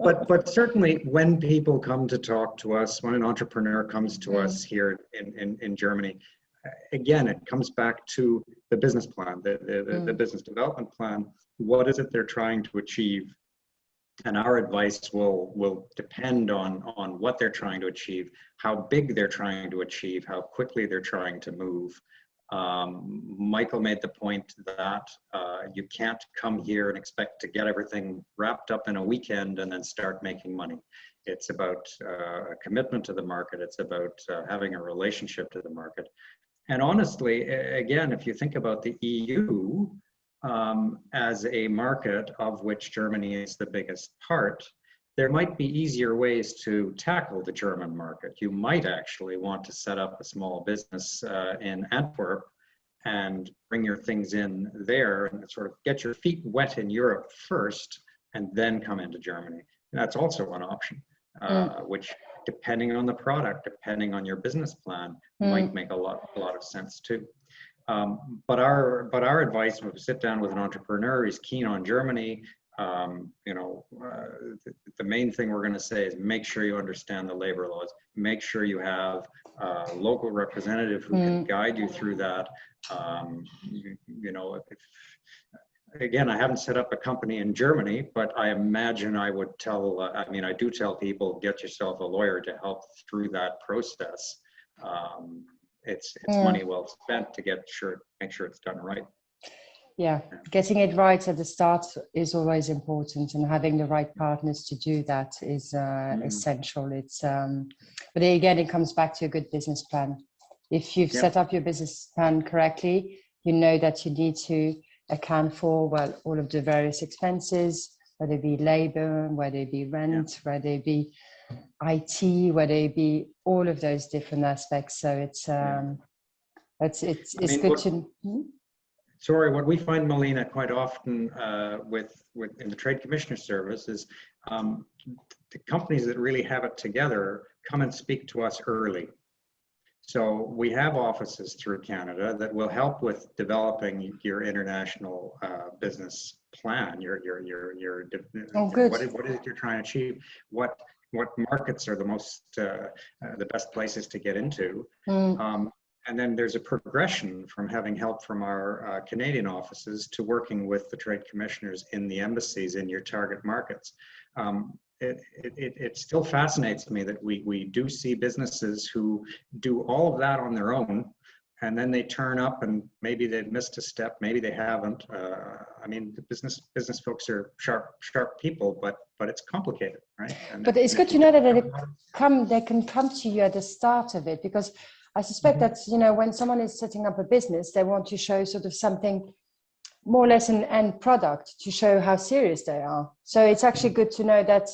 but certainly when people come to talk to us, when an entrepreneur comes to us here in Germany, again, it comes back to the business plan, the business development plan. What is it they're trying to achieve? And our advice will depend on what they're trying to achieve, how big they're trying to achieve, how quickly they're trying to move. Michael made the point that you can't come here and expect to get everything wrapped up in a weekend and then start making money. It's about a commitment to the market. It's about having a relationship to the market. And honestly, again, if you think about the EU, as a market of which Germany is the biggest part, there might be easier ways to tackle the German market. You might actually want to set up a small business in Antwerp and bring your things in there and sort of get your feet wet in Europe first and then come into Germany. And that's also an option, which depending on the product, depending on your business plan, might make a lot of sense too. But our advice when we sit down with an entrepreneur, he's keen on Germany. The main thing we're going to say is make sure you understand the labor laws. Make sure you have a local representative who can guide you through that. Again, I haven't set up a company in Germany, but I imagine I would tell. I do tell people, get yourself a lawyer to help through that process. It's money well spent to make sure it's done right. Yeah, getting it right at the start is always important, and having the right partners to do that is essential. It's but again, it comes back to a good business plan. If you've set up your business plan correctly, you know that you need to account for all of the various expenses, whether it be labor, whether it be rent, whether it be IT, whether it be all of those different aspects. So it's good to. Sorry, what we find, Melina, quite often with in the Trade Commissioner Service is the companies that really have it together come and speak to us early. So we have offices through Canada that will help with developing your international business plan. Your good. What is it you're trying to achieve? What markets are the best places to get into? And then there's a progression from having help from our Canadian offices to working with the trade commissioners in the embassies in your target markets. It still fascinates me that we do see businesses who do all of that on their own, and then they turn up and maybe they've missed a step, maybe they haven't. The business folks are sharp people, but it's complicated, right? But it's good to know that they can come to you at the start of it, because I suspect that, when someone is setting up a business, they want to show sort of something more or less an end product to show how serious they are. So it's actually good to know that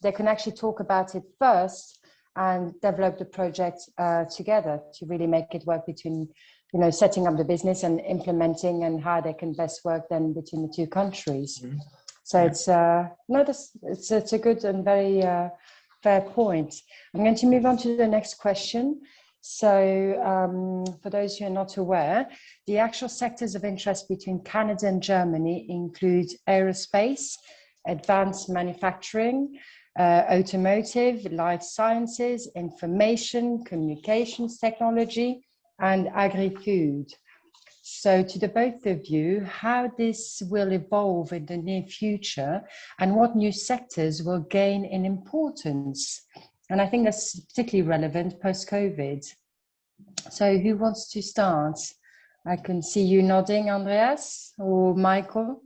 they can actually talk about it first and develop the project together to really make it work between, setting up the business and implementing, and how they can best work then between the two countries. So it's a good and very fair point. I'm going to move on to the next question. So for those who are not aware, the actual sectors of interest between Canada and Germany include aerospace, advanced manufacturing, automotive, life sciences, information, communications technology, and agri-food. So to the both of you, how this will evolve in the near future and what new sectors will gain in importance? And I think that's particularly relevant post-COVID. So who wants to start? I can see you nodding, Andreas or Michael.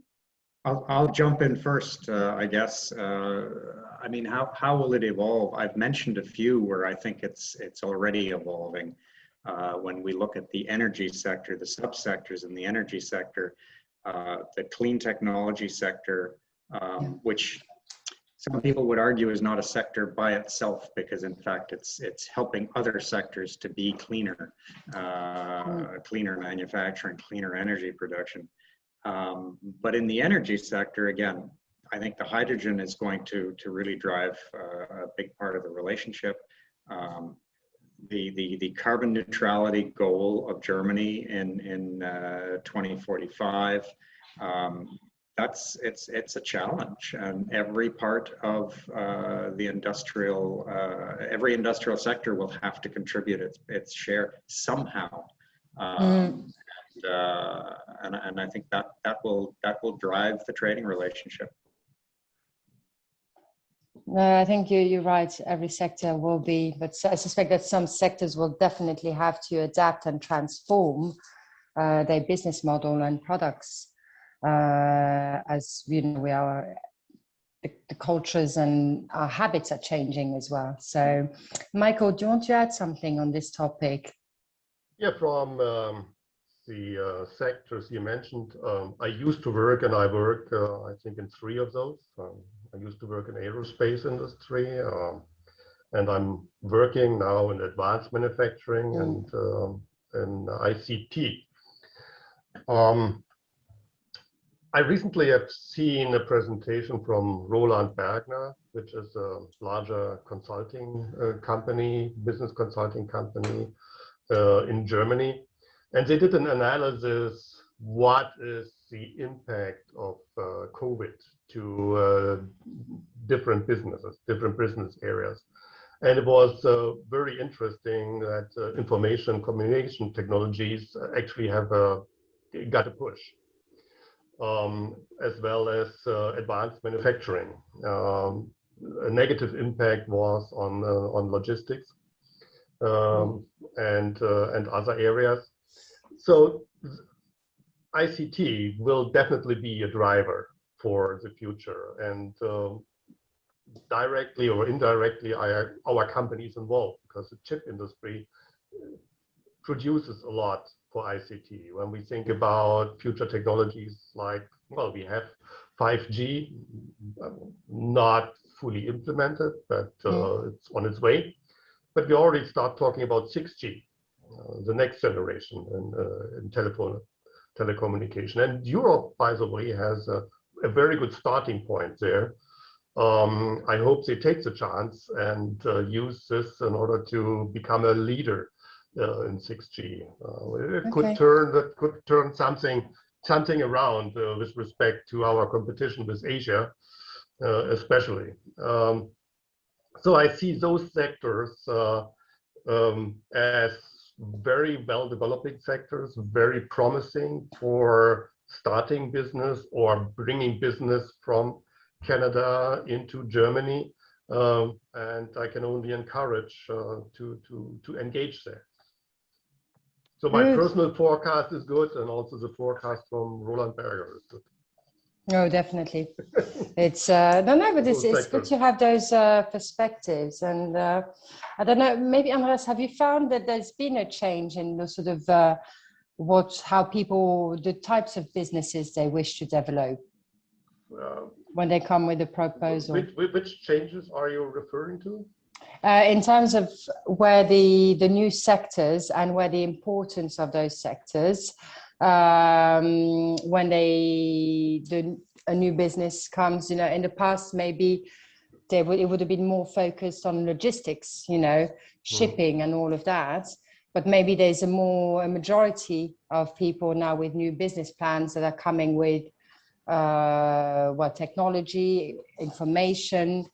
I'll jump in first, I guess. I mean, how will it evolve? I've mentioned a few where I think it's already evolving. When we look at the energy sector, the subsectors in the energy sector, the clean technology sector, which some people would argue is not a sector by itself, because in fact it's helping other sectors to be cleaner, cleaner manufacturing, cleaner energy production. But in the energy sector, again, I think the hydrogen is going to really drive a big part of the relationship. The carbon neutrality goal of Germany in 2045, it's a challenge, and every part of the every industrial sector will have to contribute its share somehow. And I think that will drive the trading relationship. No, I think you're right. Every sector will be, but I suspect that some sectors will definitely have to adapt and transform their business model and products. As you know, the cultures and our habits are changing as well. So, Michael, do you want to add something on this topic? Yeah, from the sectors you mentioned, I used to work, and I work, I think, in 3 of those. I used to work in aerospace industry, and I'm working now in advanced manufacturing and in ICT. I recently have seen a presentation from Roland Berger, which is a larger consulting company, business consulting company in Germany. And they did an analysis, what is the impact of COVID to different businesses, different business areas. And it was very interesting that information communication technologies actually have got a push, as well as advanced manufacturing. A negative impact was on logistics and other areas. So ICT will definitely be a driver for the future, and directly or indirectly our companies involved, because the chip industry produces a lot for ICT. When we think about future technologies like, well, we have 5G, not fully implemented, but it's on its way. But we already start talking about 6G, the next generation in telecommunication. And Europe, by the way, has a very good starting point there. I hope they take the chance and use this in order to become a leader in 6G. It could turn something around with respect to our competition with Asia, especially. So I see those sectors as very well developing sectors, very promising for starting business or bringing business from Canada into Germany, and I can only encourage to engage there. So my personal forecast is good, and also the forecast from Roland Berger is good. No, definitely. It's but it's good to have those perspectives. And I don't know, maybe Andreas, have you found that there's been a change in the sort of how people, the types of businesses they wish to develop when they come with a proposal? Which changes are you referring to? In terms of where the new sectors and where the importance of those sectors, when a new business comes, you know, in the past maybe it would have been more focused on logistics, you know, shipping and all of that. but maybe there's a majority of people now with new business plans that are coming with technology, information,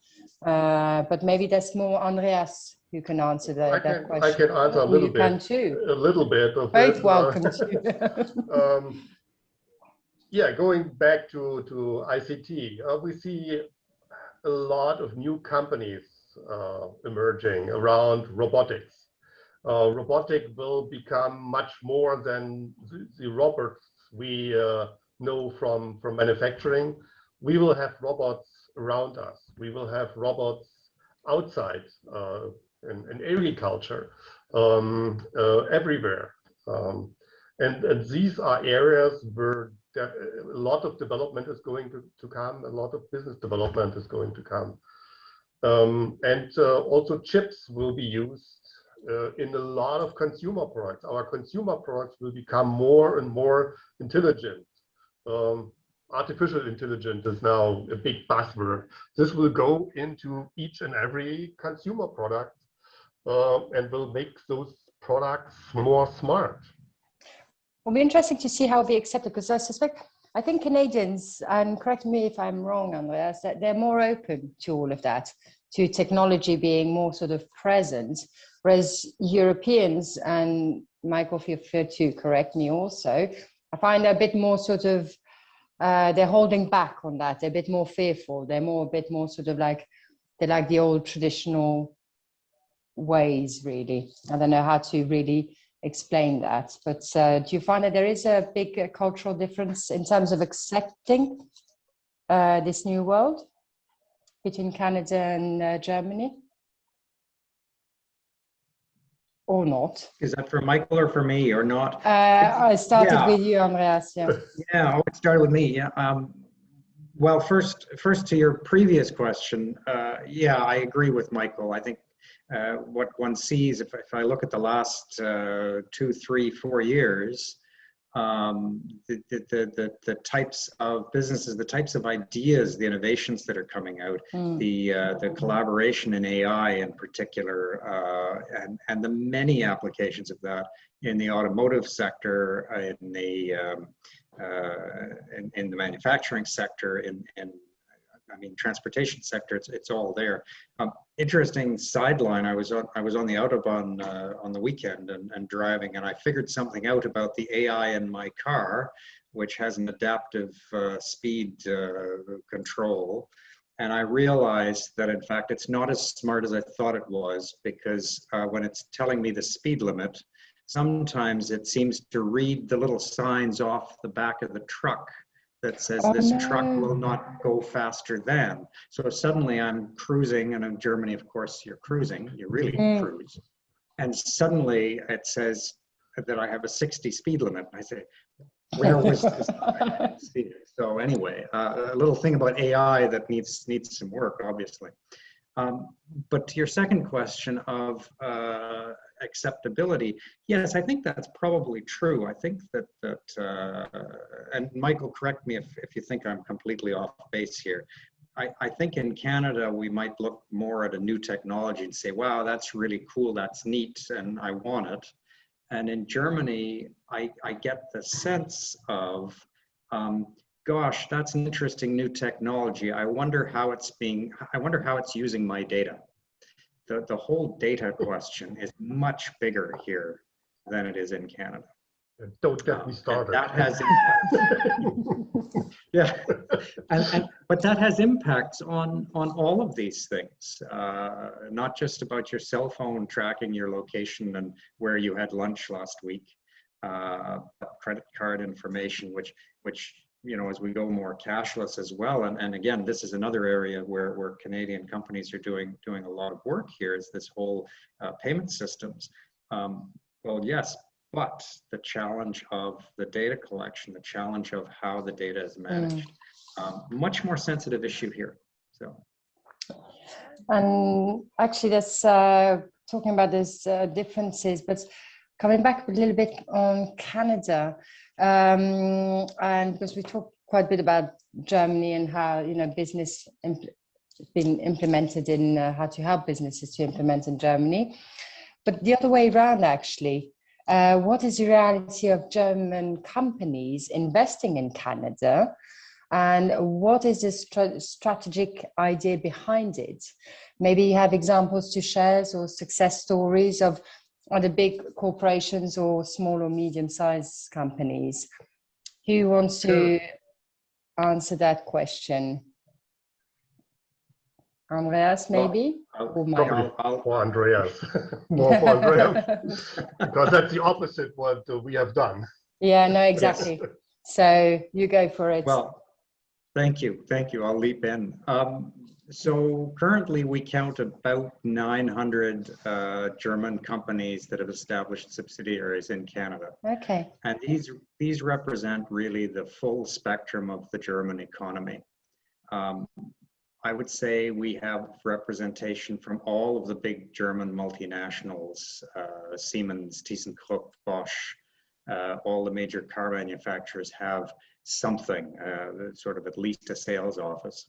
but maybe that's more Andreas who can answer that question. I can answer a little bit. Can too. A little bit of Both it. welcome to. Yeah, going back to ICT, we see a lot of new companies emerging around robotics. Robotic will become much more than the robots we know from manufacturing. We will have robots around us. We will have robots outside in agriculture, everywhere. And these are areas where a lot of development is going to come, a lot of business development is going to come. Also chips will be used in a lot of consumer products. Our consumer products will become more and more intelligent. Artificial intelligence is now a big buzzword. This will go into each and every consumer product and will make those products more smart. It'll be interesting to see how they accept it, because I think Canadians, and correct me if I'm wrong, Andreas, that they're more open to all of that, to technology being more sort of present, whereas Europeans, and Michael, feel free to correct me also, I find a bit more sort of, they're holding back on that. They're a bit more fearful. They're a bit more sort of like, they like the old traditional ways, really. I don't know how to really explain that, but do you find that there is a big cultural difference in terms of accepting this new world between Canada and Germany, or not? Is that for Michael or for me or not? I started with you, Andreas. Yeah. Yeah, it started with me. Yeah. Well, first to your previous question. Yeah, I agree with Michael. I think what one sees, if I look at the last 2, 3, 4 years, the types of businesses, the types of ideas, the innovations that are coming out, the collaboration in AI in particular, and the many applications of that in the automotive sector, in the manufacturing sector, I mean, transportation sector, it's all there. Interesting sideline, I was on the Autobahn on the weekend and driving, and I figured something out about the AI in my car, which has an adaptive speed control. And I realized that, in fact, it's not as smart as I thought it was, because when it's telling me the speed limit, sometimes it seems to read the little signs off the back of the truck that says this truck will not go faster than. So suddenly I'm cruising, and in Germany, of course, you're cruising, you really cruise. And suddenly it says that I have a 60 speed limit. I say, where was this? So anyway, a little thing about AI that needs some work, obviously. But to your second question of acceptability, yes, I think that's probably true. I think that and Michael, correct me if you think I'm completely off base here. I think in Canada, we might look more at a new technology and say, wow, that's really cool, that's neat, and I want it. And in Germany, I get the sense of, gosh, that's an interesting new technology. I wonder how it's using my data. The whole data question is much bigger here than it is in Canada. Don't get me started. That has impacts. Yeah, but that has impacts on all of these things. Not just about your cell phone tracking your location and where you had lunch last week. Credit card information, which you know, as we go more cashless as well, and again, this is another area where Canadian companies are doing a lot of work here, is this whole payment systems. Well, yes, but the challenge of the data collection, the challenge of how the data is managed, much more sensitive issue here. So, and actually, that's talking about these differences, but coming back a little bit on Canada, and because we talked quite a bit about Germany and how, you know, business been implemented in how to help businesses to implement in Germany. But the other way around, actually, what is the reality of German companies investing in Canada? And what is the strategic idea behind it? Maybe you have examples to share or success stories of other big corporations or small or medium-sized companies. Who wants to answer that question? Andreas, maybe? Or Probably I'll for Andreas. More for Andreas, because that's the opposite what we have done. Yeah, no, exactly. Yes. So you go for it. Well, thank you. I'll leap in. So currently we count about 900 German companies that have established subsidiaries in Canada. Okay. And these represent really the full spectrum of the German economy. I would say we have representation from all of the big German multinationals, Siemens, ThyssenKrupp, Bosch, all the major car manufacturers have something, sort of at least a sales office.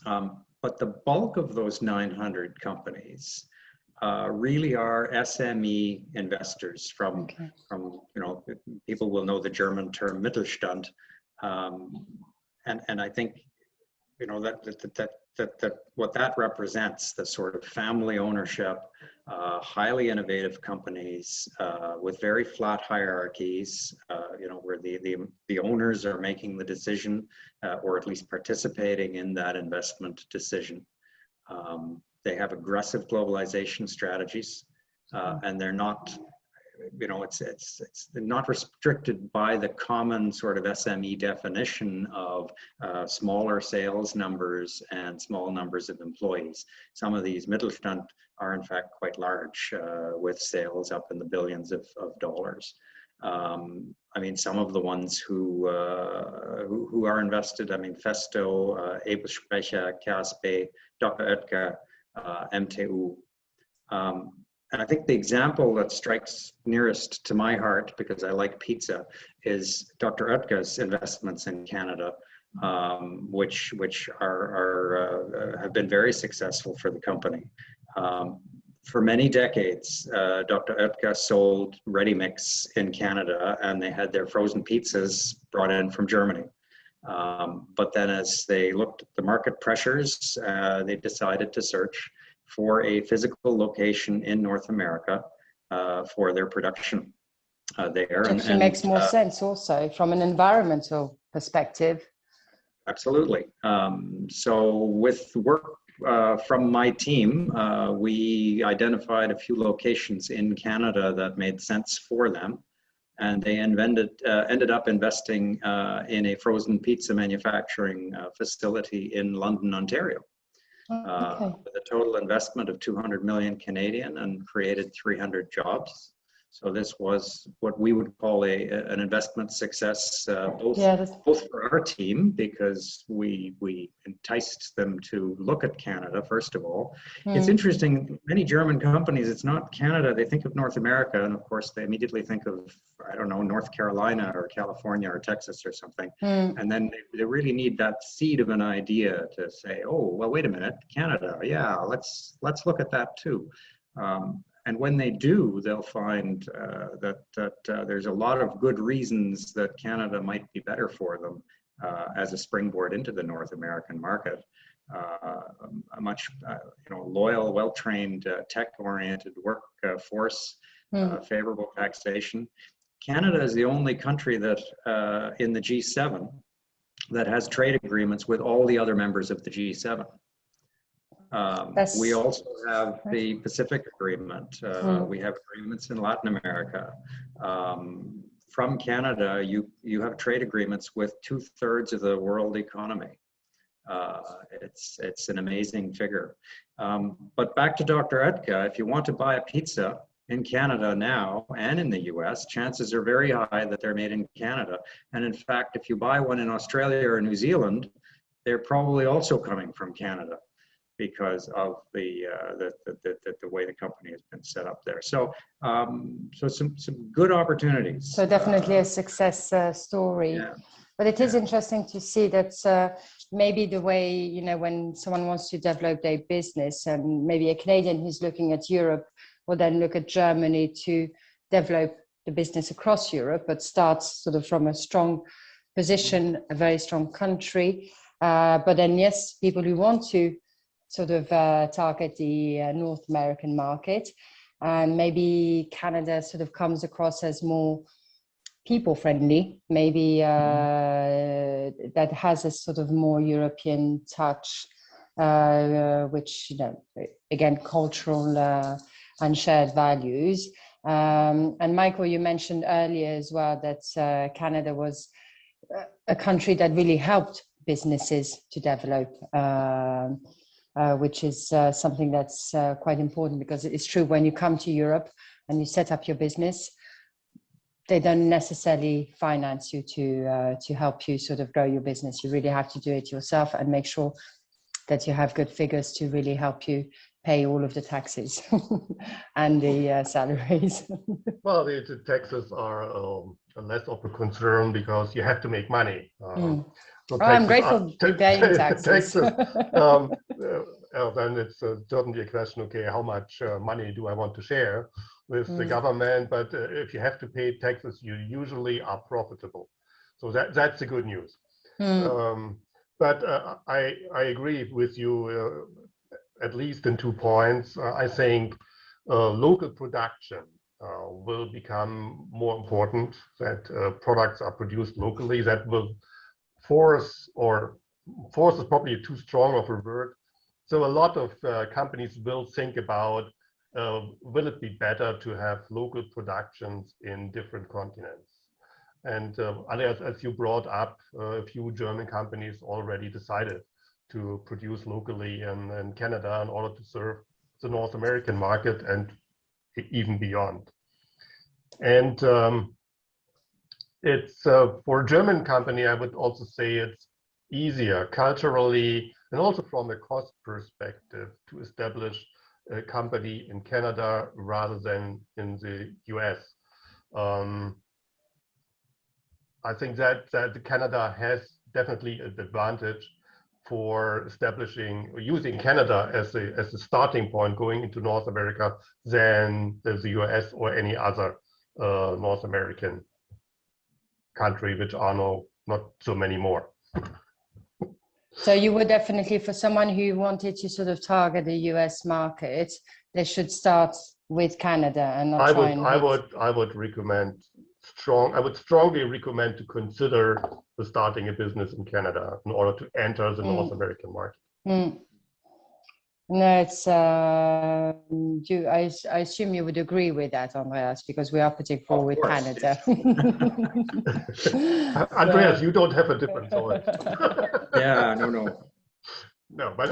But the bulk of those 900 companies really are SME investors from, people will know the German term Mittelstand. And I think, that what that represents, the sort of family ownership, highly innovative companies with very flat hierarchies, where the owners are making the decision or at least participating in that investment decision. They have aggressive globalization strategies, and they're not, it's not restricted by the common sort of SME definition of smaller sales numbers and small numbers of employees. Some of these Mittelstand are in fact quite large, with sales up in the billions of dollars. I mean, some of the ones who are invested, Festo, Ebelsprecher, KSB, Dr. Oetker, MTU. And I think the example that strikes nearest to my heart, because I like pizza, is Dr. Oetker's investments in Canada, which have been very successful for the company. For many decades, Dr. Oetker sold ready mix in Canada, and they had their frozen pizzas brought in from Germany. But then as they looked at the market pressures, they decided to search for a physical location in North America for their production there. It actually makes more sense also from an environmental perspective. Absolutely. So with work from my team, we identified a few locations in Canada that made sense for them. And they ended up investing in a frozen pizza manufacturing facility in London, Ontario. With a total investment of 200 million Canadian and created 300 jobs. So this was what we would call an investment success, both for our team, because we enticed them to look at Canada, first of all. It's interesting, many German companies, it's not Canada, they think of North America, and of course they immediately think of, I don't know, North Carolina or California or Texas or something. And then they really need that seed of an idea to say, oh, well, wait a minute, Canada, yeah, let's look at that too. And when they do, they'll find that there's a lot of good reasons that Canada might be better for them as a springboard into the North American market. A much loyal, well-trained, tech-oriented workforce, favorable taxation. Canada is the only country that in the G7 that has trade agreements with all the other members of the G7. We also have the Pacific Agreement. We have agreements in Latin America. From Canada, you have trade agreements with 2/3 of the world economy. It's an amazing figure. But back to Dr. Oetker, if you want to buy a pizza in Canada now and in the US, chances are very high that they're made in Canada. And in fact, if you buy one in Australia or New Zealand, they're probably also coming from Canada, because of the way the company has been set up there. So some good opportunities. So definitely a success story. Yeah. But it is interesting to see that maybe the way, when someone wants to develop their business, and maybe a Canadian who's looking at Europe will then look at Germany to develop the business across Europe, but starts sort of from a strong position, a very strong country. But then, yes, people who want to sort of target the North American market, and maybe Canada sort of comes across as more people friendly, maybe that has a sort of more European touch, which, you know, again, cultural and shared values. And Michael, you mentioned earlier as well that Canada was a country that really helped businesses to develop, which is something that's quite important, because it's true, when you come to Europe and you set up your business, they don't necessarily finance you to help you sort of grow your business. You really have to do it yourself and make sure that you have good figures to really help you pay all of the taxes and the salaries. Well, the taxes are less of a concern because you have to make money. So I'm grateful to paying taxes. Then it's certainly a question, okay, how much money do I want to share with the government? But if you have to pay taxes, you usually are profitable. So that's the good news. But I agree with you, at least in 2 points. I think local production will become more important, that products are produced locally. That will force is probably too strong of a word. So a lot of companies will think about, will it be better to have local productions in different continents? And Andreas, as you brought up, a few German companies already decided to produce locally in Canada in order to serve the North American market and even beyond. And it's for a German company, I would also say it's easier culturally and also from a cost perspective to establish a company in Canada rather than in the US. I think that Canada has definitely an advantage for establishing or using Canada as a starting point going into North America than the US or any other North American country, which are not so many more. So you would definitely, for someone who wanted to sort of target the US market, they should start with Canada and not I would recommend I would strongly recommend to consider starting a business in Canada in order to enter the North American market. No, it's I assume you would agree with that, Andreas, because we are putting forward Canada. Andreas, you don't have a different thought. Yeah, no. No, but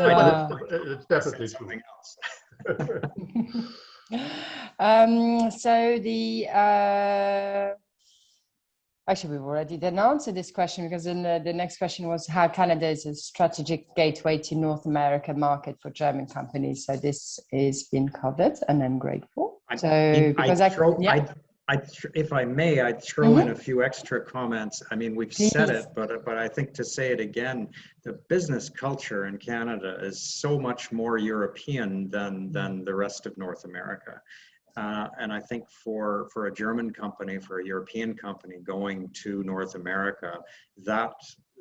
it's definitely something else. So actually, we've already answered this question, because then the next question was how Canada is a strategic gateway to North America market for German companies. So this is been covered, and I'm grateful. If I may, I'd throw in a few extra comments. I mean, we've said it, but I think to say it again, the business culture in Canada is so much more European than the rest of North America. And I think for a German company, for a European company going to North America, that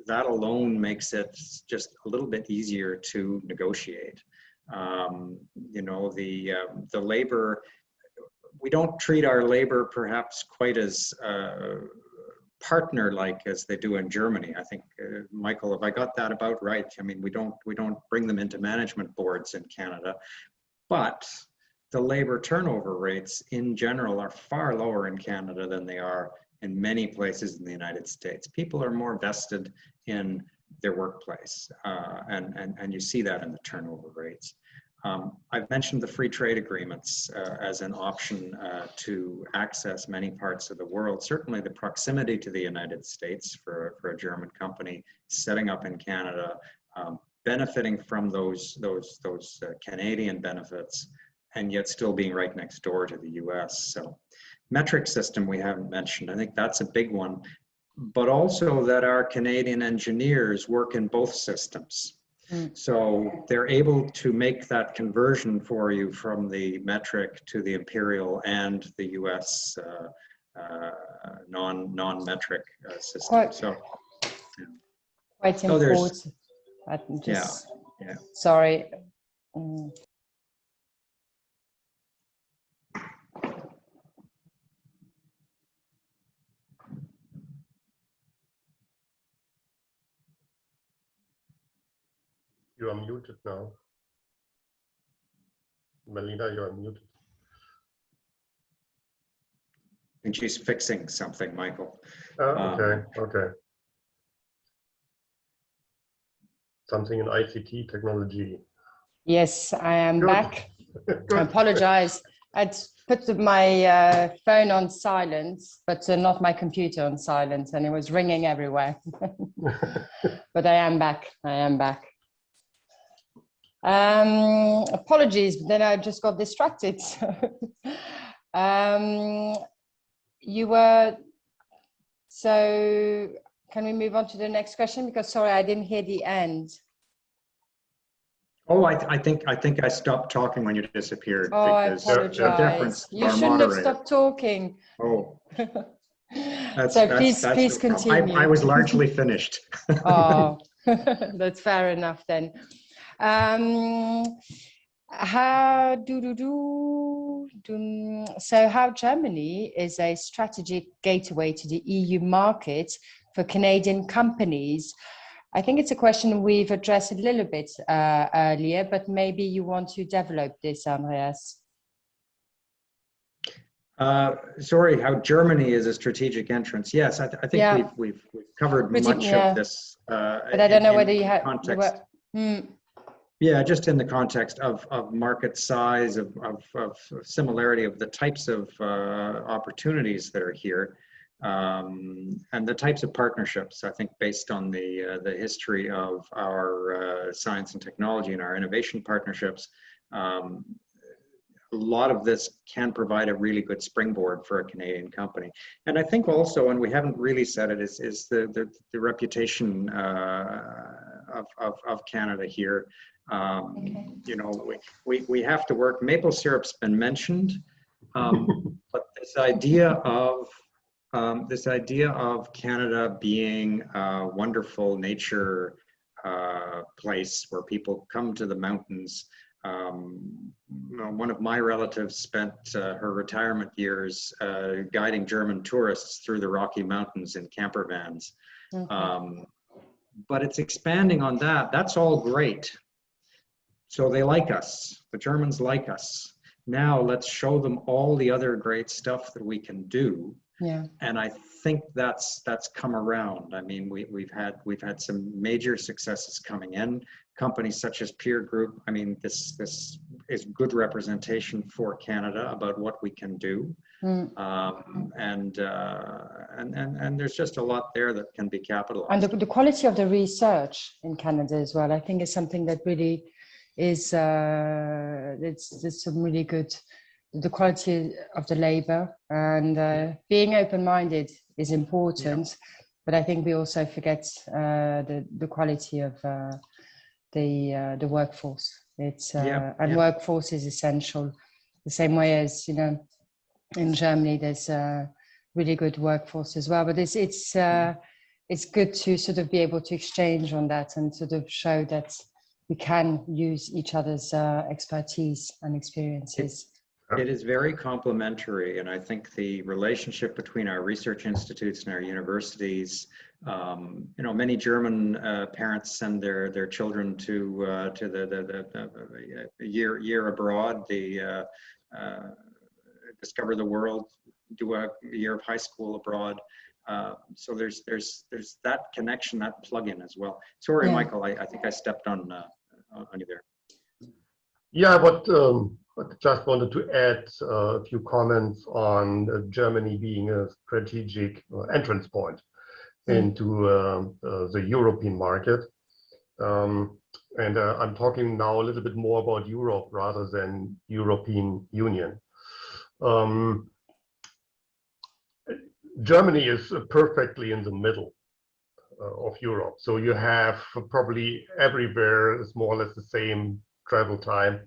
alone makes it just a little bit easier to negotiate. You know, the labor, we don't treat our labor perhaps quite as partner-like as they do in Germany. I think, Michael, have I got that about right? I mean, we don't bring them into management boards in Canada, but the labor turnover rates in general are far lower in Canada than they are in many places in the United States. People are more vested in their workplace, and you see that in the turnover rates. I've mentioned the free trade agreements as an option to access many parts of the world. Certainly the proximity to the United States for a German company setting up in Canada, benefiting from those Canadian benefits, and yet still being right next door to the US. So metric system we haven't mentioned. I think that's a big one, but also that our Canadian engineers work in both systems. So they're able to make that conversion for you from the metric to the imperial and the US non-metric system. Quite, So quite oh, there's important. I'm yeah, just yeah. sorry. You are muted now. Melina, you are muted. I think she's fixing something, Michael. Okay, okay. Something in ICT technology. Yes, I am Good. back. Good. I apologize. I'd put my phone on silent, but not my computer on silent, and it was ringing everywhere. But I am back. I am back. Apologies, then I just got distracted. You were, so can we move on to the next question? Because sorry, I didn't hear the end. Oh, I think I stopped talking when you disappeared. Oh, I because apologize. You shouldn't have stopped talking. Oh, please continue. I was largely finished. Oh, that's fair enough then. So how Germany is a strategic gateway to the EU market for Canadian companies. I think it's a question we've addressed a little bit earlier, but maybe you want to develop this, Andreas. Sorry, how Germany is a strategic entrance. Yes, I think we've covered much of this. But I don't know whether you have context. Yeah, just in the context of market size, of similarity of the types of opportunities that are here, and the types of partnerships. I think based on the history of our science and technology and our innovation partnerships, a lot of this can provide a really good springboard for a Canadian company. And I think also, and we haven't really said it, is the reputation of Canada here. You know, we have to work. Maple syrup's been mentioned, but this idea of Canada being a wonderful nature place where people come to the mountains. One of my relatives spent her retirement years guiding German tourists through the Rocky Mountains in camper vans. Okay. But it's expanding on that. That's all great. So they like us. The Germans like us. Now let's show them all the other great stuff that we can do. Yeah. And I think that's come around. I mean, we've had some major successes coming in. Companies such as Peer Group. I mean, this is good representation for Canada about what we can do. And there's just a lot there that can be capitalized. And the quality of the research in Canada as well, I think, is something that really is it's some really good. The quality of the labor and being open-minded is important, but I think we also forget the quality of the workforce. It's workforce is essential. The same way as, you know, in Germany there's a really good workforce as well. But it's good to sort of be able to exchange on that and sort of show that we can use each other's expertise and experiences. It is very complementary, and I think the relationship between our research institutes and our universities, you know, many German parents send their children to the year abroad, discover the world, do a year of high school abroad. So there's that connection, that plug-in as well. Sorry, Michael, I think I stepped on you there. Yeah, but just wanted to add a few comments on Germany being a strategic entrance point into the European market. And I'm talking now a little bit more about Europe rather than European Union. Germany is perfectly in the middle of Europe. So you have probably everywhere is more or less the same travel time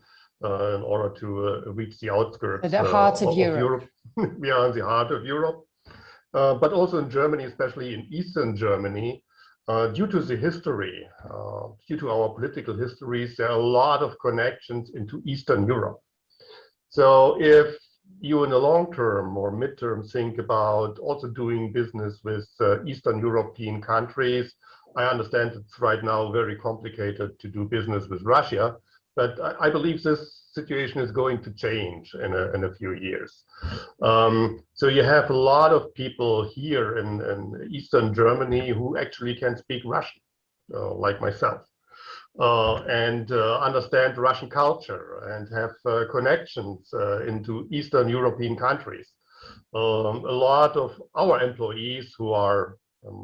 in order to reach the outskirts the heart of Europe. We are in the heart of Europe, but also in Germany, especially in Eastern Germany, due to the history, due to our political histories, there are a lot of connections into Eastern Europe. So if you in the long term or midterm think about also doing business with Eastern European countries, I understand it's right now very complicated to do business with Russia, but I believe this situation is going to change in a few years. So you have a lot of people here in Eastern Germany who actually can speak Russian, like myself. And understand Russian culture and have connections into Eastern European countries. A lot of our employees who are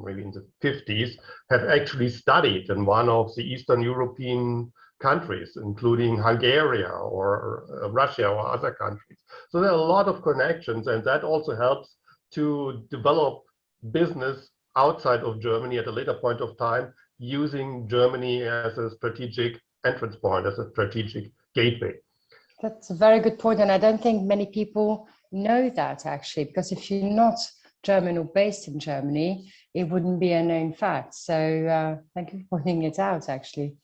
maybe in the 50s have actually studied in one of the Eastern European countries, including Hungary or Russia or other countries. So there are a lot of connections, and that also helps to develop business outside of Germany at a later point of time, using Germany as a strategic entrance point, as a strategic gateway. That's a very good point, and I don't think many people know that actually, because if you're not German or based in Germany, it wouldn't be a known fact. So thank you for pointing it out actually.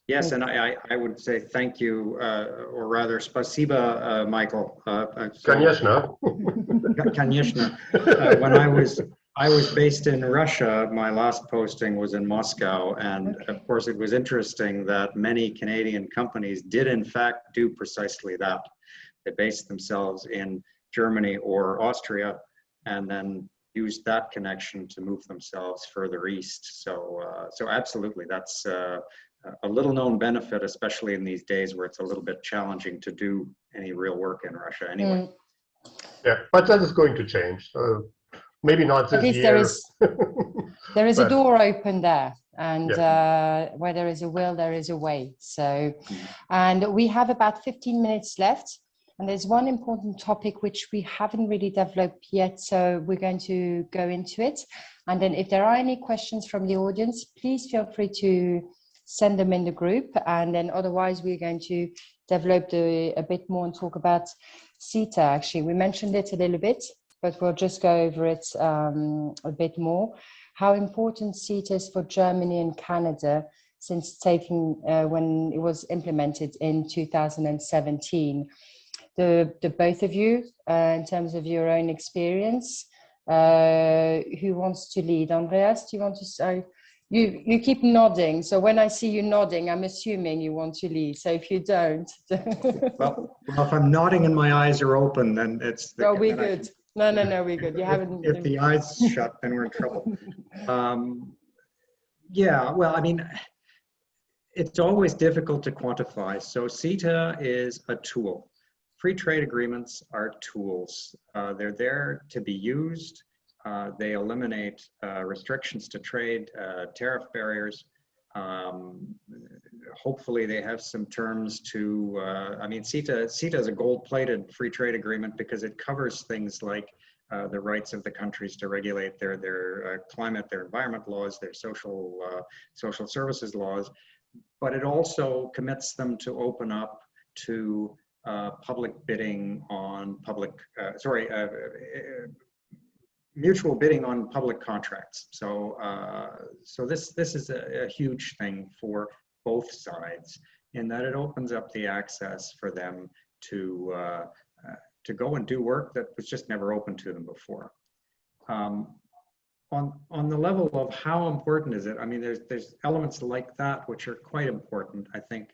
Yes, and I would say thank you, or rather, spasiba, Michael. Конечно. Конечно. When I was based in Russia, my last posting was in Moscow, and of course it was interesting that many Canadian companies did in fact do precisely that. They based themselves in Germany or Austria, and then used that connection to move themselves further east. So absolutely, that's a little known benefit, especially in these days where it's a little bit challenging to do any real work in Russia anyway. Yeah, but that is going to change. Maybe not this year. There is a door open there, and where there is a will, there is a way. So, and we have about 15 minutes left, and there's one important topic which we haven't really developed yet, so we're going to go into it. And then if there are any questions from the audience, please feel free to send them in the group, and then otherwise we're going to develop a bit more and talk about CETA. Actually, we mentioned it a little bit, but we'll just go over it a bit more. How important CETA is for Germany and Canada since taking when it was implemented in 2017. The both of you, in terms of your own experience, who wants to lead? Andreas, do you want to say? You keep nodding, so when I see you nodding, I'm assuming you want to lead. So if you don't, well, if I'm nodding and my eyes are open, then it's. No, we're good. No, we're good. You haven't. If the eyes shut, then we're in trouble. Yeah, well, I mean, it's always difficult to quantify. So CETA is a tool. Free trade agreements are tools. They're there to be used. They eliminate restrictions to trade, tariff barriers. Hopefully they have some terms to, I mean, CETA is a gold-plated free trade agreement because it covers things like the rights of the countries to regulate their climate, their environment laws, their social services laws, but it also commits them to open up to public bidding on mutual bidding on public contracts. So this is a huge thing for both sides in that it opens up the access for them to go and do work that was just never open to them before. On the level of how important is it? I mean, there's elements like that which are quite important, I think,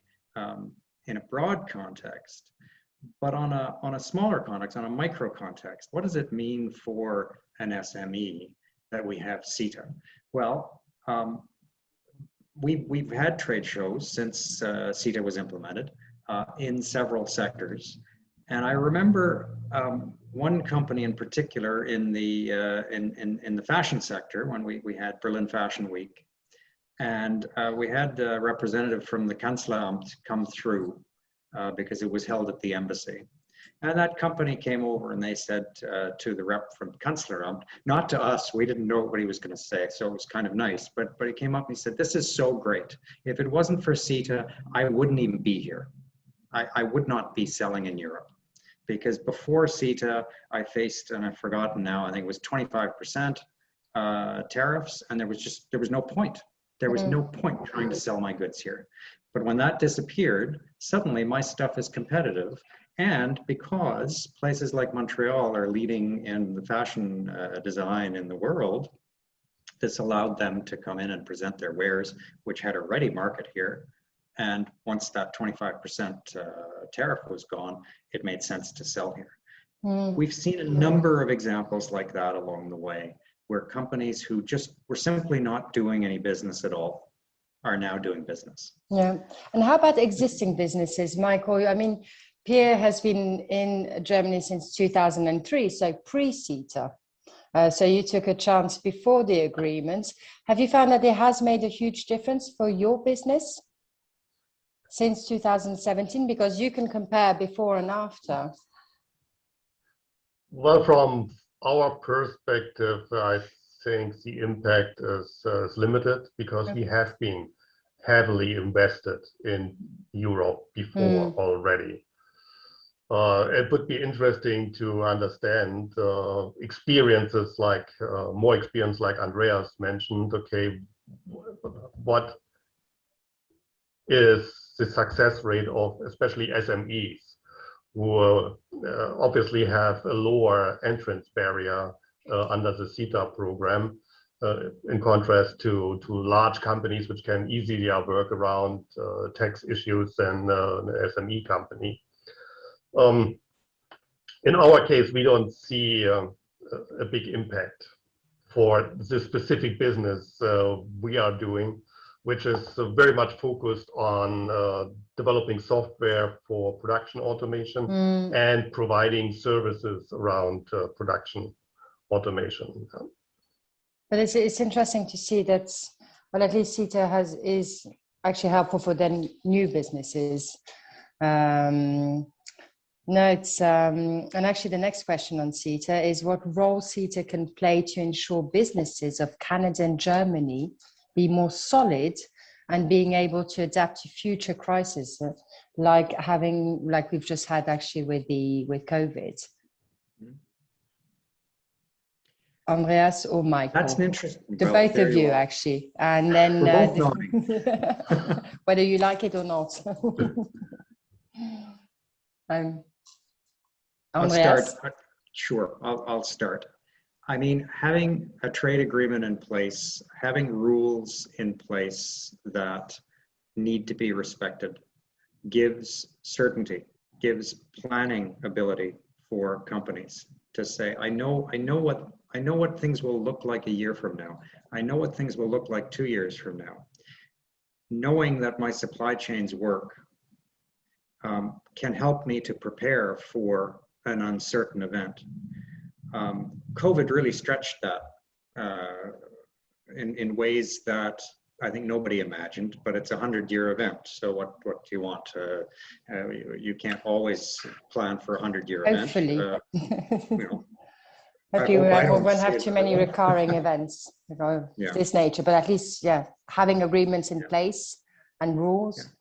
in a broad context. But on a smaller context, on a micro context, what does it mean for an SME that we have CETA? Well, we've had trade shows since CETA was implemented in several sectors, and I remember one company in particular in the fashion sector when we had Berlin Fashion Week, and we had a representative from the Kanzleramt come through because it was held at the embassy. And that company came over and they said to the rep from Kanzleramt, not to us, we didn't know what he was going to say, so it was kind of nice, but he came up and he said, this is so great. If it wasn't for CETA, I wouldn't even be here. I would not be selling in Europe. Because before CETA, I faced, and I've forgotten now, I think it was 25% tariffs, and there was no point. There was no point trying to sell my goods here. But when that disappeared, suddenly my stuff is competitive. And because places like Montreal are leading in the fashion design in the world, this allowed them to come in and present their wares, which had a ready market here. And once that 25% tariff was gone, it made sense to sell here. We've seen a number of examples like that along the way, where companies who just were simply not doing any business at all are now doing business. Yeah. And how about existing businesses, Michael? I mean, Pierre has been in Germany since 2003, so pre-CETA. So you took a chance before the agreements. Have you found that it has made a huge difference for your business since 2017? Because you can compare before and after. Well, from our perspective, I think the impact is limited because we have been heavily invested in Europe before already. It would be interesting to understand experiences like, more experience like Andreas mentioned, okay, what is the success rate of especially SMEs who obviously have a lower entrance barrier under the CETA program, in contrast to large companies which can easily work around tax issues than an SME company. In our case, we don't see a big impact for the specific business we are doing, which is very much focused on developing software for production automation and providing services around production automation. But it's interesting to see that, well, at least CETA is actually helpful for then new businesses. No, it's and actually the next question on CETA is what role CETA can play to ensure businesses of Canada and Germany be more solid and being able to adapt to future crises, like we've just had actually with COVID. Andreas or Michael? That's an interesting. The both of you actually, and then whether you like it or not. I'll start. Sure, I'll start. I mean, having a trade agreement in place, having rules in place that need to be respected, gives certainty, gives planning ability for companies to say, I know what things will look like a year from now. I know what things will look like 2 years from now. Knowing that my supply chains work can help me to prepare for an uncertain event. COVID really stretched that in ways that I think nobody imagined, but it's a 100-year event. So what do you want? You can't always plan for a 100-year event. Hopefully. You know, Hope you won't have too many recurring events of this nature, but at least, having agreements in place and rules. Yeah.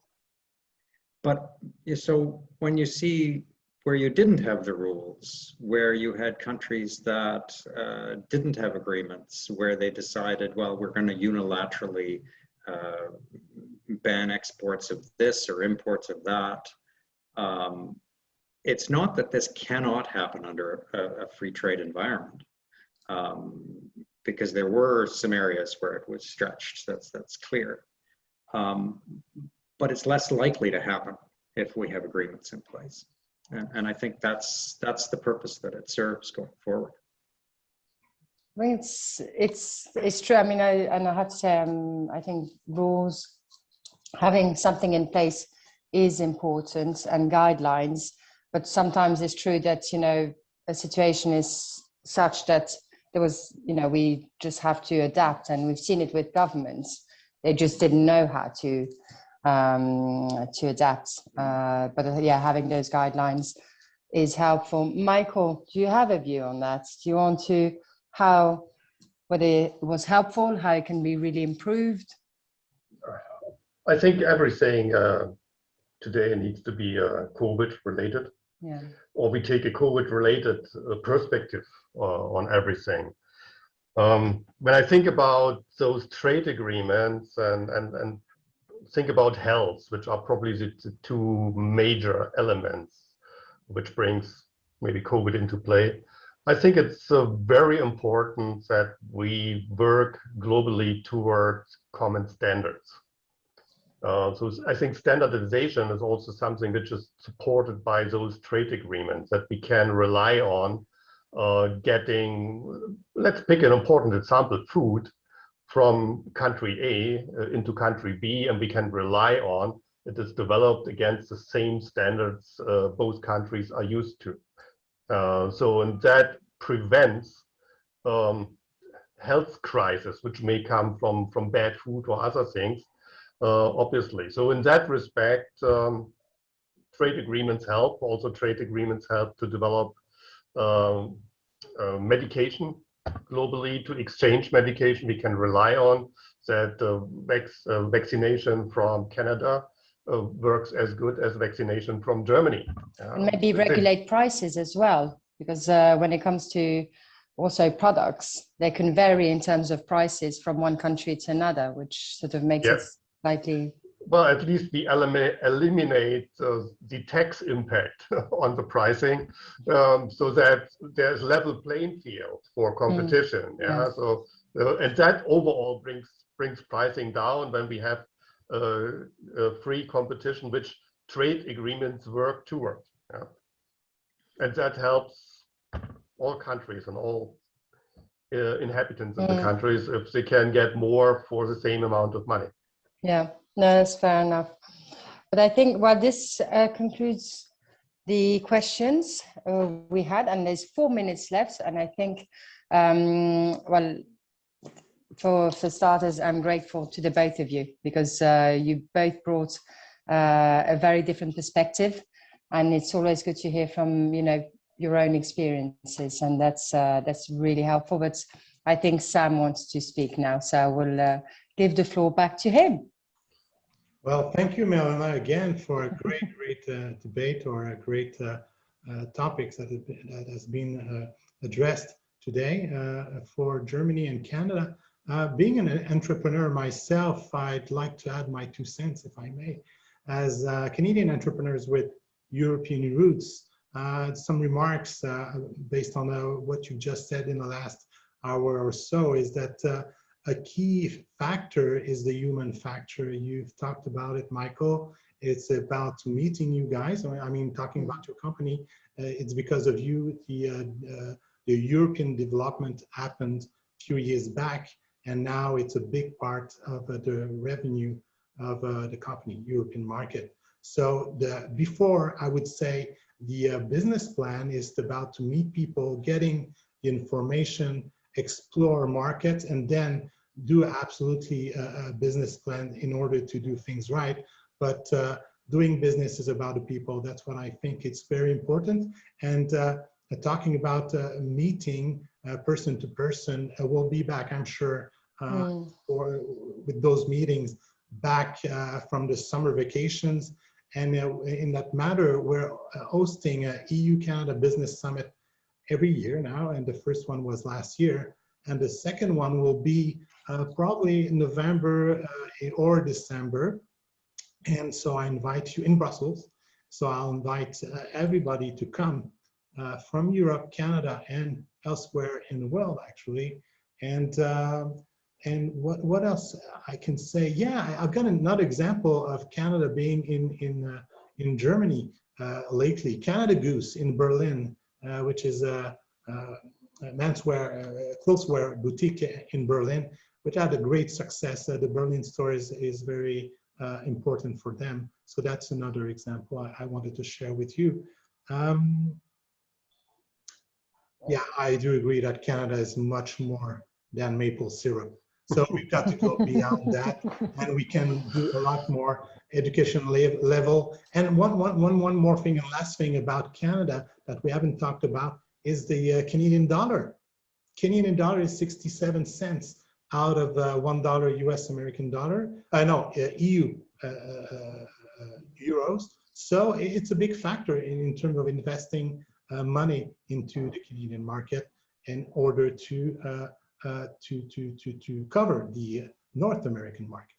But so when you see where you didn't have the rules, where you had countries that didn't have agreements, where they decided, well, we're going to unilaterally ban exports of this or imports of that. It's not that this cannot happen under a free trade environment, because there were some areas where it was stretched, that's clear. But it's less likely to happen if we have agreements in place. And I think that's the purpose that it serves going forward. I mean, it's true. I mean, I have to say, I think rules, having something in place is important, and guidelines. But sometimes it's true that, a situation is such that we just have to adapt, and we've seen it with governments. They just didn't know how to adapt. But having those guidelines is helpful. Michael, do you have a view on that? Do you want to, whether it was helpful, how it can be really improved? I think everything today needs to be COVID related. Yeah. Or we take a COVID related perspective on everything. When I think about those trade agreements and think about health, which are probably the two major elements which brings maybe COVID into play, I think it's very important that we work globally towards common standards. So I think standardization is also something which is supported by those trade agreements that we can rely on getting, let's pick an important example, food from country A into country B, and we can rely on it is developed against the same standards both countries are used to. And that prevents health crisis, which may come from bad food or other things, obviously. So in that respect, trade agreements help. Also, trade agreements help to develop medication globally, to exchange medication we can rely on, that vaccination from Canada works as good as vaccination from Germany. And maybe regulate prices as well, because when it comes to also products, they can vary in terms of prices from one country to another, which sort of makes it slightly... Well, at least we eliminate the tax impact on the pricing, so that there's level playing field for competition. So and that overall brings pricing down when we have free competition, which trade agreements work towards. And that helps all countries and all inhabitants of the countries if they can get more for the same amount of money. Yeah, no, that's fair enough. But I think, well, this concludes the questions we had, and there's 4 minutes left. And I think, well, for starters, I'm grateful to the both of you, because you both brought a very different perspective, and it's always good to hear from, you know, your own experiences, and that's really helpful. But I think Sam wants to speak now, so I will give the floor back to him. Well, thank you, Melina, again for a great debate, or a great topics that has been addressed today for Germany and Canada. Being an entrepreneur myself, I'd like to add my 2 cents, if I may. As Canadian entrepreneurs with European roots, some remarks based on what you just said in the last hour or so is that a key factor is the human factor. You've talked about it, Michael. It's about meeting you guys. I mean, talking about your company, it's because of you. The European development happened a few years back, and now it's a big part of the revenue of the company, European market. So before, I would say the business plan is about to meet people, getting the information, explore markets, and then do absolutely a business plan in order to do things right. But doing business is about the people. That's what I think it's very important. And talking about meeting person to person, we'll be back, I'm sure, with those meetings back from the summer vacations. And in that matter, we're hosting a EU-Canada Business Summit every year now, and the first one was last year. And the second one will be probably in November or December. And so I invite you in Brussels. So I'll invite everybody to come from Europe, Canada, and elsewhere in the world, actually. And what else I can say? Yeah, I've got another example of Canada being in Germany lately. Canada Goose in Berlin, which is a menswear, clotheswear boutique in Berlin, which had a great success. The Berlin store is very important for them. So that's another example I wanted to share with you. Yeah, I do agree that Canada is much more than maple syrup. So we've got to go beyond that, and we can do a lot more. education level. And one more thing and last thing about Canada that we haven't talked about is the Canadian dollar. Canadian dollar is 67 cents out of $1 US American dollar, EU euros. So it's a big factor in terms of investing money into the Canadian market in order to cover the North American market.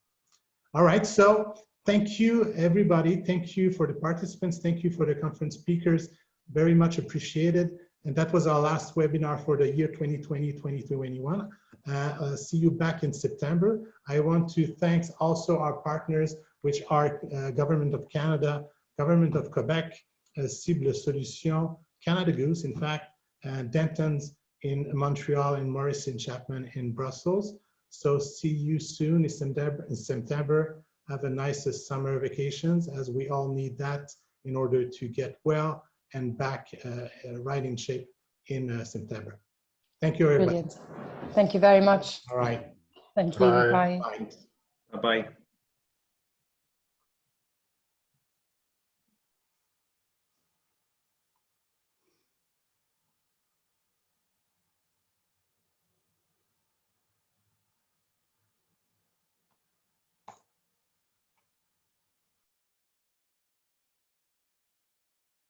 All right, so thank you everybody. Thank you for the participants. Thank you for the conference speakers. Very much appreciated. And that was our last webinar for the year 2020-2021. See you back in September. I want to thank also our partners, which are Government of Canada, Government of Quebec, Cible Solutions, Canada Goose, in fact, Denton's in Montreal, and Morrison Chapman in Brussels. So see you soon in September. Have a nice summer vacations, as we all need that in order to get well and back right in shape in September. Thank you, everybody. Brilliant. Thank you very much. All right. Thank you. Bye. Bye. Bye. Bye-bye.